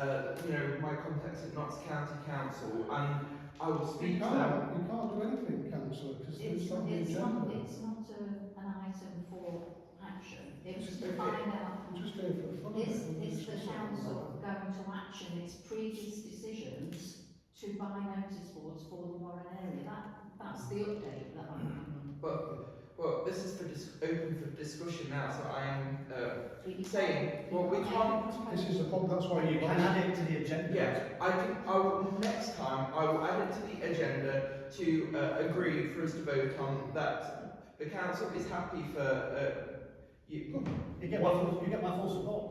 [SPEAKER 2] know, my contacts at Notts County Council, and I will speak to them.
[SPEAKER 1] You can't do anything, Councillor, because it's not the agenda.
[SPEAKER 7] It's not an item for action. It was to
[SPEAKER 1] Okay.
[SPEAKER 7] find out,
[SPEAKER 1] I'm just going for the fun of it.
[SPEAKER 7] is
[SPEAKER 1] We'll
[SPEAKER 7] the
[SPEAKER 1] discuss it.
[SPEAKER 7] council going to action its previous decisions to buy notice boards for the Warren area? That's the update that I'm.
[SPEAKER 2] But this is open for discussion now, so I am
[SPEAKER 7] But you
[SPEAKER 2] saying,
[SPEAKER 7] can't-
[SPEAKER 2] well, we
[SPEAKER 7] you
[SPEAKER 2] can't.
[SPEAKER 1] This is the problem, that's why
[SPEAKER 3] Well, you can add it to the agenda.
[SPEAKER 2] Yeah, I will, next time, I will add it to the agenda to agree for us to vote on that the council is happy for
[SPEAKER 3] You get my full support.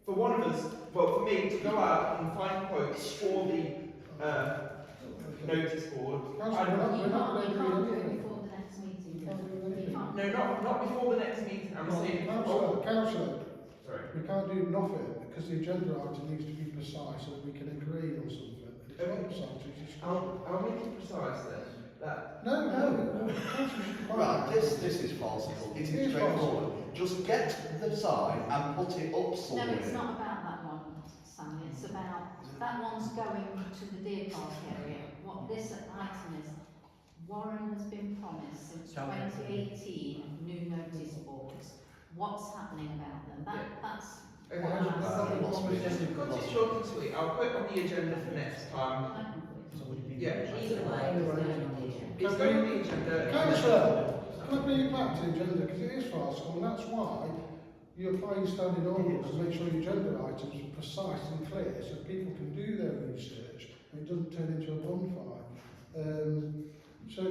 [SPEAKER 2] for one of us, well, for me to go out and find quotes for the notice board.
[SPEAKER 1] Councillor, we're
[SPEAKER 7] You
[SPEAKER 1] not
[SPEAKER 7] can't,
[SPEAKER 1] going
[SPEAKER 7] you
[SPEAKER 1] to
[SPEAKER 7] can't
[SPEAKER 1] do
[SPEAKER 7] do it
[SPEAKER 1] anything.
[SPEAKER 7] before the next meeting.
[SPEAKER 1] You can't do anything.
[SPEAKER 7] You can't.
[SPEAKER 2] No, not before the next meeting. I'm saying.
[SPEAKER 1] Councillor,
[SPEAKER 2] Sorry.
[SPEAKER 1] we can't do nothing because the agenda item needs to be precise so that we can agree on something. It's not precise, it's just...
[SPEAKER 2] I'll make it precise then. That
[SPEAKER 1] No, Councillor,
[SPEAKER 6] Right, this is farcical. It is straightforward. Just get the sign and put it up
[SPEAKER 7] No,
[SPEAKER 6] somewhere.
[SPEAKER 7] it's not about that one, Sammy. It's about that one's going to the deer park area. What this item is, Warren has been promised since
[SPEAKER 3] Tell me.
[SPEAKER 7] 2018 new notice boards. What's happening about them? That's
[SPEAKER 2] Okay,
[SPEAKER 7] what I'm asking.
[SPEAKER 2] cut it short and sweet. I'll put it on the agenda for next time.
[SPEAKER 7] I can put it
[SPEAKER 3] So
[SPEAKER 7] on.
[SPEAKER 3] what do you think?
[SPEAKER 2] Yeah.
[SPEAKER 7] Either way, it's going on the agenda.
[SPEAKER 2] It's going on the agenda.
[SPEAKER 1] Councillor, can I bring you back to the agenda, because it is farcical, and that's why you apply your standing orders to make sure your agenda items are precise and clear, so people can do their research, and it doesn't turn into a bonfire. So,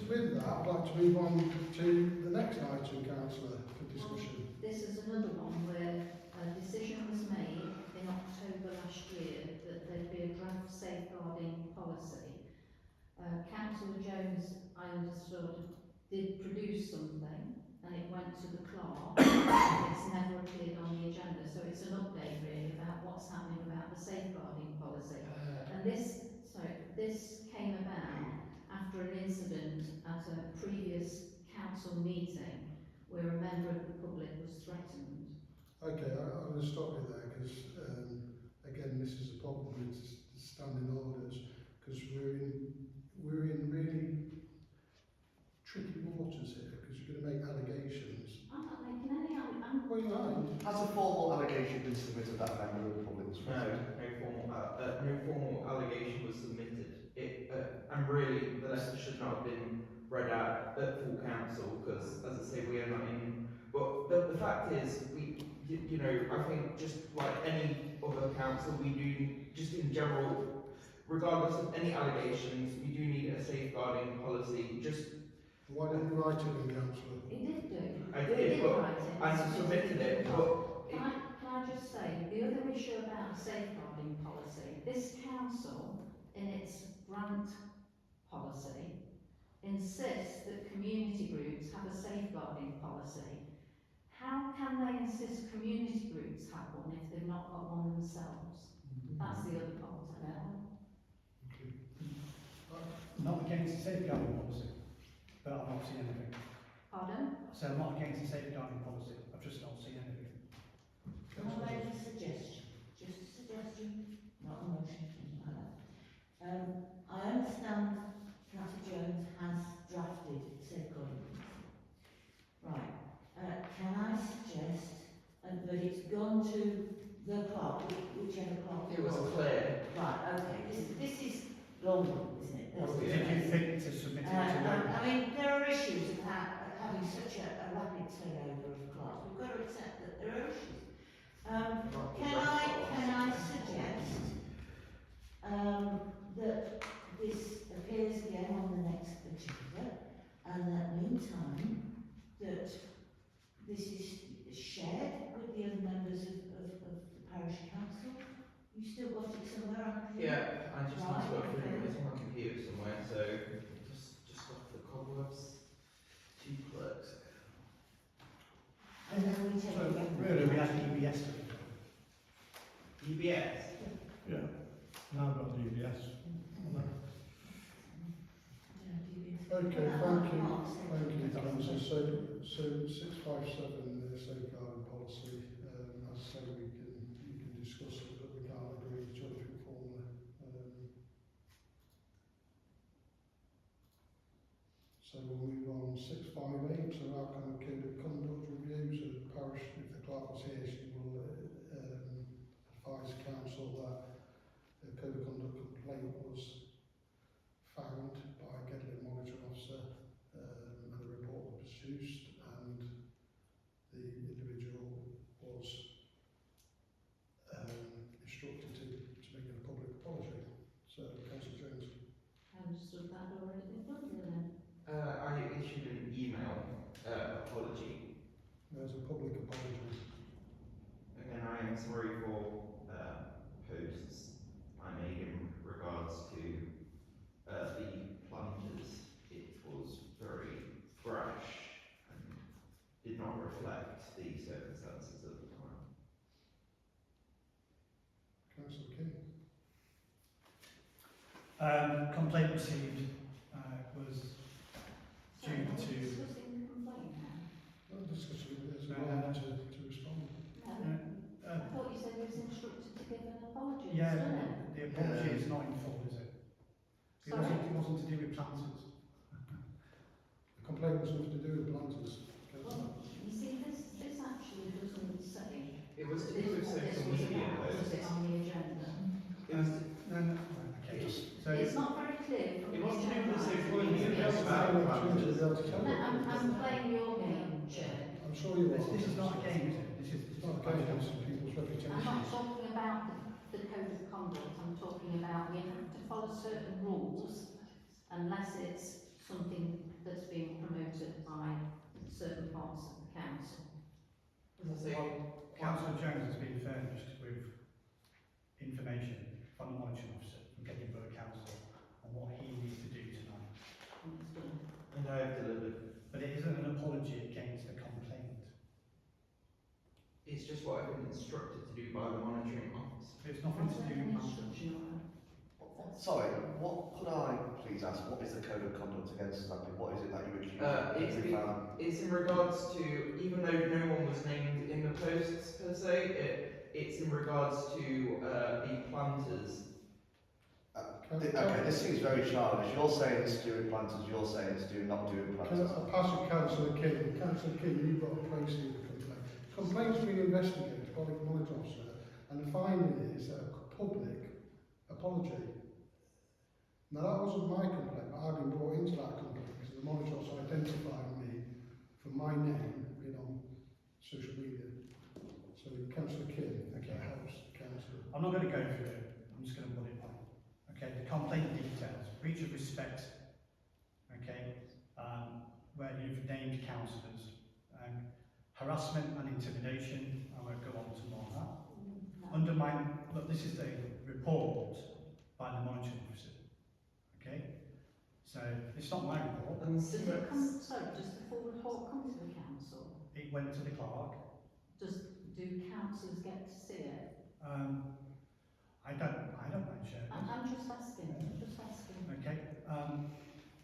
[SPEAKER 1] with that, I'd like to move on to the next item, councillor, for discussion.
[SPEAKER 7] This is another one where a decision was made in October last year that there'd be a draft safeguarding policy. Councillor Jones, I understood, did produce something and it went to the clerk. It's never appeared on the agenda, so it's an update really about what's happening about the safeguarding policy. And this came about after an incident at a previous council meeting where a member of the public was threatened.
[SPEAKER 1] Okay, I'm going to stop you there, because, again, this is a problem with standing orders, because we're in really tricky waters here, because you're going to make allegations.
[SPEAKER 7] I'm not making any I'm
[SPEAKER 1] Well, you might.
[SPEAKER 6] Has a formal allegation been submitted that a member of the public was
[SPEAKER 2] No,
[SPEAKER 6] threatened?
[SPEAKER 2] no formal allegation was submitted. And really, the letter should not have been read out at full council, because, as I say, we are not in. But the fact is, you know, I think just like any other council, we do, just in general, regardless of any allegations, we do need a safeguarding policy. Just
[SPEAKER 1] Why didn't you write it in, councillor?
[SPEAKER 7] He did do.
[SPEAKER 2] I
[SPEAKER 7] He
[SPEAKER 2] did, but
[SPEAKER 7] write it.
[SPEAKER 2] I submitted it, but
[SPEAKER 7] Can I just say, the other issue about the safeguarding policy, this council, in its grant policy, insists that community groups have a safeguarding policy. How can they insist community groups have one if they've not got one themselves? That's the other part about it.
[SPEAKER 1] Okay.
[SPEAKER 3] Not against the safeguarding policy, but I've not seen anything.
[SPEAKER 7] Pardon?
[SPEAKER 3] So I'm not against the safeguarding policy, I've just not seen anything.
[SPEAKER 4] Can I make a suggestion? Just a suggestion, not a motion, anything like that. I understand Councillor Jones has drafted safeguarding policy. Right. Can I suggest that it's gone to the clerk, whichever clerk
[SPEAKER 2] it was clear.
[SPEAKER 4] Right, okay. This is long, isn't it?
[SPEAKER 3] What did you think to submit it to them?
[SPEAKER 4] I mean, there are issues about having such a rapid turnover of clerks. We've got to accept that there are issues. Can I suggest that this appears again on the next agenda, and that meantime that this is shared with the other members of the parish council? You still got it somewhere, haven't you?
[SPEAKER 2] Yeah, I just need to go through
[SPEAKER 4] Right,
[SPEAKER 2] it. It's on my computer somewhere, so just off the cobwebs. Two clerks.
[SPEAKER 4] And then we take
[SPEAKER 3] So
[SPEAKER 4] it again.
[SPEAKER 3] really, we had EBS to do.
[SPEAKER 2] EBS.
[SPEAKER 8] Yeah. Now I've got the EBS.
[SPEAKER 1] Okay, thank you, councillor. So 657, the safeguarding policy, as I say, you can discuss it, but we can't agree to it formally. So we'll move on. 658, so outcome of code of conduct reviews of the parish. If the clerk was here, she will advise council that the code of conduct complaint was found by a Gedling monitoring officer, and a report was produced, and the individual was instructed to make a public apology. So, Councillor Jones.
[SPEAKER 7] I understood that already been done then.
[SPEAKER 2] I issued an email apology.
[SPEAKER 1] There's a public apology.
[SPEAKER 2] Again, I am sorry for posts I made in regards to the plungers. It was very brash and did not reflect the circumstances of the time.
[SPEAKER 1] Councillor King.
[SPEAKER 3] Complaint received was
[SPEAKER 7] So
[SPEAKER 3] due
[SPEAKER 7] we're
[SPEAKER 3] to
[SPEAKER 7] discussing the complaint now.
[SPEAKER 1] Well, discussion, there's a
[SPEAKER 3] No.
[SPEAKER 1] right to respond.
[SPEAKER 7] No, I thought you said he was instructed to give an apology.
[SPEAKER 3] yeah, the apology is not in full, is it? It
[SPEAKER 7] Sorry?
[SPEAKER 3] wasn't to do with planters.
[SPEAKER 1] The complaint was nothing to do with planters.
[SPEAKER 7] Well, you see, this actually doesn't say.
[SPEAKER 2] It was to
[SPEAKER 7] this
[SPEAKER 2] do with
[SPEAKER 7] what this
[SPEAKER 2] social
[SPEAKER 7] was
[SPEAKER 2] media
[SPEAKER 7] about, was
[SPEAKER 2] posts.
[SPEAKER 7] it on the agenda?
[SPEAKER 2] It was
[SPEAKER 3] No, right, okay. So,
[SPEAKER 7] It's not very clear from
[SPEAKER 2] It
[SPEAKER 7] the
[SPEAKER 2] wasn't to do with the
[SPEAKER 7] agenda.
[SPEAKER 2] social media
[SPEAKER 1] Yes,
[SPEAKER 2] posts
[SPEAKER 1] I
[SPEAKER 2] about
[SPEAKER 1] have an opportunity to be able to tell
[SPEAKER 7] No,
[SPEAKER 1] you.
[SPEAKER 7] I'm playing your game, Chair.
[SPEAKER 1] I'm sure you are.
[SPEAKER 3] this is not a game, is it? This is
[SPEAKER 1] It's not a game against people's
[SPEAKER 7] I'm
[SPEAKER 1] reputation.
[SPEAKER 7] not talking about the code of conduct, I'm talking about we have to follow certain rules unless it's something that's being promoted by certain parts of the council.
[SPEAKER 2] As I say,
[SPEAKER 3] Councillor Jones has been furnished with information from the monitoring officer from Gedlingborough Council on what he needs to do tonight.
[SPEAKER 7] Understood.
[SPEAKER 2] and I have delivered.
[SPEAKER 3] But it isn't an apology against the complaint.
[SPEAKER 2] It's just what I've been instructed to do by the monitoring officer.
[SPEAKER 3] It's nothing to do with
[SPEAKER 7] An
[SPEAKER 3] planters.
[SPEAKER 7] instruction or
[SPEAKER 6] Sorry, what could I please ask? What is the code of conduct against exactly? What is it that you accuse?
[SPEAKER 2] It's
[SPEAKER 6] we found?
[SPEAKER 2] It's in regards to, even though no one was named in the posts per se, it's in regards to the planters.
[SPEAKER 6] Okay, this seems very childish. You're saying it's to do with planters, you're saying it's to do not do with
[SPEAKER 1] Can
[SPEAKER 6] planters.
[SPEAKER 1] I pass you Councillor King? Councillor King, you've got a place in the complaint. Complaint's been investigated by the monitor officer, and the finding is a public apology. Now that wasn't my complaint, but I've been brought into that complaint because the monitor officer identified me from my name being on social media. So Councillor King, if that helps, Councillor.
[SPEAKER 3] I'm not going to go through it. I'm just going to bullet point. Okay, the complaint details, breach of respect. Okay, where you've named councillors, harassment and intimidation. I won't go on to more on that. Undermine. Look, this is the report by the monitoring officer. Okay, so it's not my report.
[SPEAKER 2] And
[SPEAKER 7] Does it come, sorry, does the full report come to the council?
[SPEAKER 3] It went to the clerk.
[SPEAKER 7] Do councillors get to see it?
[SPEAKER 3] I don't mind sharing it.
[SPEAKER 7] I'm just asking.
[SPEAKER 3] Okay,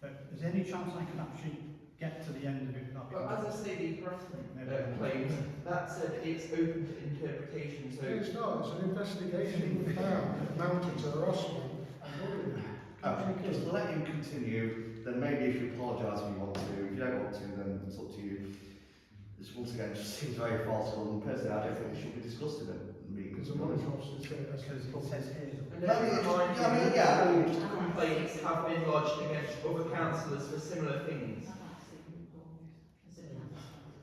[SPEAKER 3] but is there any chance I can actually get to the end of it? Not
[SPEAKER 2] But as I say, the harassment claims, that said it's open to interpretation, so
[SPEAKER 1] It's not, it's an investigation we found that amounted to harassment and bullying.
[SPEAKER 6] Okay, just let him continue, then maybe if you apologise if you want to, if you don't want to, then it's up to you. This once again just seems very farcical, and personally I don't think it should be discussed in a meeting.
[SPEAKER 1] Because the monitor officer said that's
[SPEAKER 3] because it says here.
[SPEAKER 2] and let me remind you,
[SPEAKER 6] yeah.
[SPEAKER 2] all complaints have been lodged against other councillors for similar things.
[SPEAKER 7] I've asked the report as a councillor.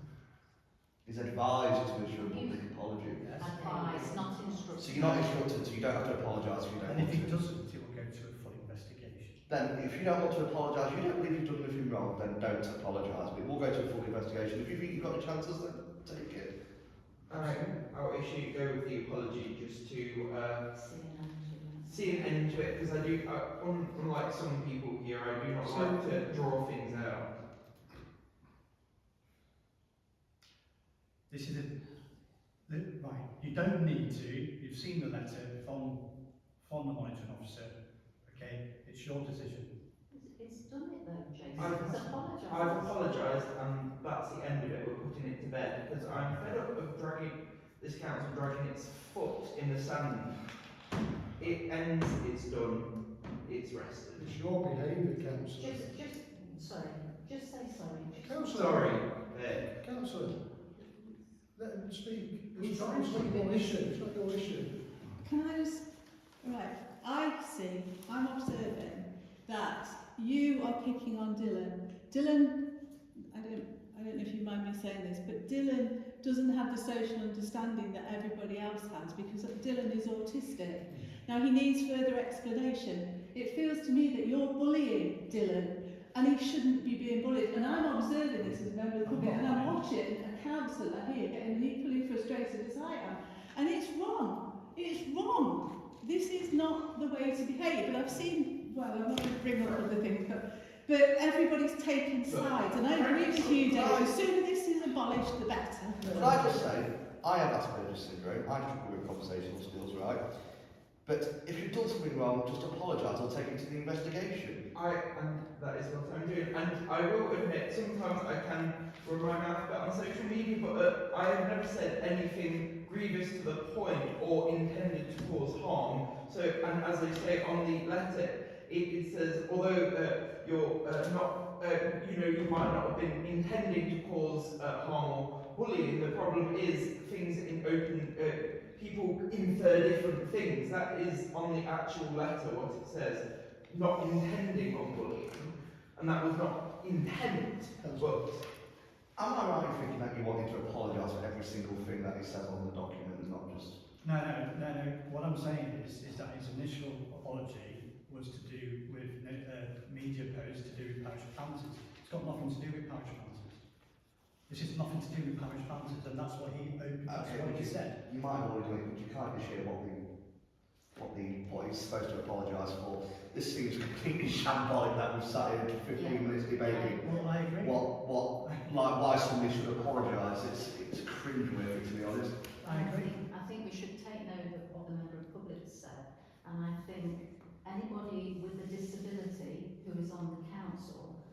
[SPEAKER 6] He's advised to issue a public apology.
[SPEAKER 7] Advise, not instruct.
[SPEAKER 6] So you're not instructed, so you don't have to apologise if you don't
[SPEAKER 3] And if
[SPEAKER 6] want
[SPEAKER 3] he
[SPEAKER 6] to.
[SPEAKER 3] doesn't, it will go to a full investigation.
[SPEAKER 6] Then if you don't want to apologise, you don't believe you've done anything wrong, then don't apologise. But it will go to a full investigation. If you think you've got the chances, then take it.
[SPEAKER 2] Alright, I'll go with the apology just to
[SPEAKER 7] See an end to it.
[SPEAKER 2] see an end to it, because I do, unlike some people here, I do not like to draw things out.
[SPEAKER 3] This is right. You don't need to. You've seen the letter from the monitoring officer. Okay, it's your decision.
[SPEAKER 7] It's done it though, Jason.
[SPEAKER 2] I've-
[SPEAKER 7] It's apologised.
[SPEAKER 2] I've apologised, and that's the end of it. We're putting it to bed because I'm fed up of this council dragging its foot in the sand. It ends, it's done, it's rested.
[SPEAKER 1] It's your behaviour, Councillor.
[SPEAKER 7] Just say sorry.
[SPEAKER 1] Councillor.
[SPEAKER 2] Sorry, there.
[SPEAKER 1] Councillor, let him speak.
[SPEAKER 2] He's
[SPEAKER 1] It's not
[SPEAKER 2] trying to
[SPEAKER 1] your issue. It's not your issue.
[SPEAKER 5] Can I just, right, I'm observing that you are picking on Dylan. Dylan, I don't know if you mind me saying this, but Dylan doesn't have the social understanding that everybody else has because Dylan is autistic. Now he needs further explanation. It feels to me that you're bullying Dylan and he shouldn't be being bullied. And I'm observing this as a member of the public and I'm watching a councillor here getting equally frustrated as I am. And it's wrong. It's wrong. This is not the way to behave. And I've seen, well, I'm not going to bring up other things, but everybody's taking sides. And I agree with you, Dave. The sooner this is abolished, the better.
[SPEAKER 6] Can I just say, I have Asperger's syndrome. I struggle with conversational skills, right? But if you've done something wrong, just apologise or take it to the investigation.
[SPEAKER 2] And that is what I'm doing. And I will admit, sometimes I can run my mouth a bit on social media, but I have never said anything grievous to the point or intended to cause harm. So, and as they say on the letter, it says, although you're not, you might not have been intending to cause harm or bullying, the problem is things in open, people infer different things. That is on the actual letter what it says, not intending on bullying, and that was not intent, but
[SPEAKER 6] Am I right in thinking that you wanted to apologise for every single thing that he says on the document and not just...
[SPEAKER 3] No. What I'm saying is that his initial apology was to do with media posts to do with parish fancies. It's got nothing to do with parish fancies. This is nothing to do with parish fancies, and that's what he said.
[SPEAKER 6] You might have already done it, but you can't just share what he's supposed to apologise for. This seems completely shambolic that we've sat here for 15 minutes debating
[SPEAKER 3] Well, I agree.
[SPEAKER 6] why somebody should apologise. It's cringeworthy, to be honest.
[SPEAKER 3] I agree.
[SPEAKER 7] I think we should take note of what the member of public said, and I think anybody with a disability who is on the council,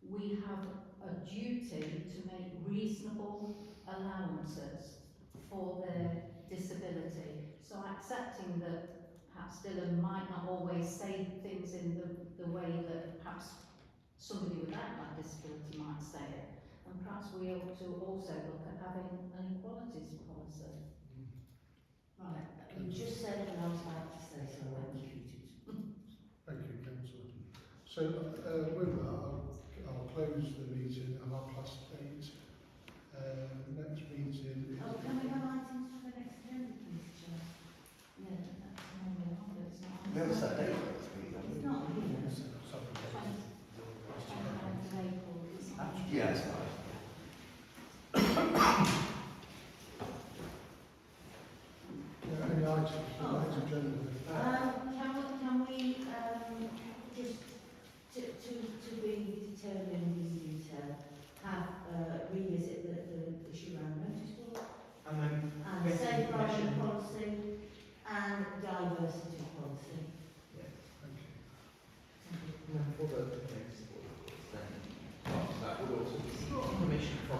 [SPEAKER 7] we have a duty to make reasonable allowances for their disability. So accepting that perhaps Dylan might not always say things in the way that perhaps somebody without that disability might say it, and perhaps we ought to also look at having an equalities policy.
[SPEAKER 4] Right, you just said what I was about to say, so I executed.
[SPEAKER 1] Thank you, councillor. So with that, I'll close the meeting and I'll class date. Next meeting is...
[SPEAKER 4] Oh, can we have items for the next agenda, please, Chair? Yeah, that's normally on, but it's not.
[SPEAKER 6] We haven't set date for this meeting, have we?
[SPEAKER 4] It's not here.
[SPEAKER 3] Sorry.
[SPEAKER 4] 29th of April, it's not.
[SPEAKER 6] Yeah, it's fine.
[SPEAKER 1] Any items for the next agenda?
[SPEAKER 4] Can we just to be determined in detail, have revisit the issue around notice board
[SPEAKER 2] and then
[SPEAKER 4] and safeguarding policy and diversity policy.
[SPEAKER 1] Thank you.
[SPEAKER 2] and then for the next board, then that would also be permission from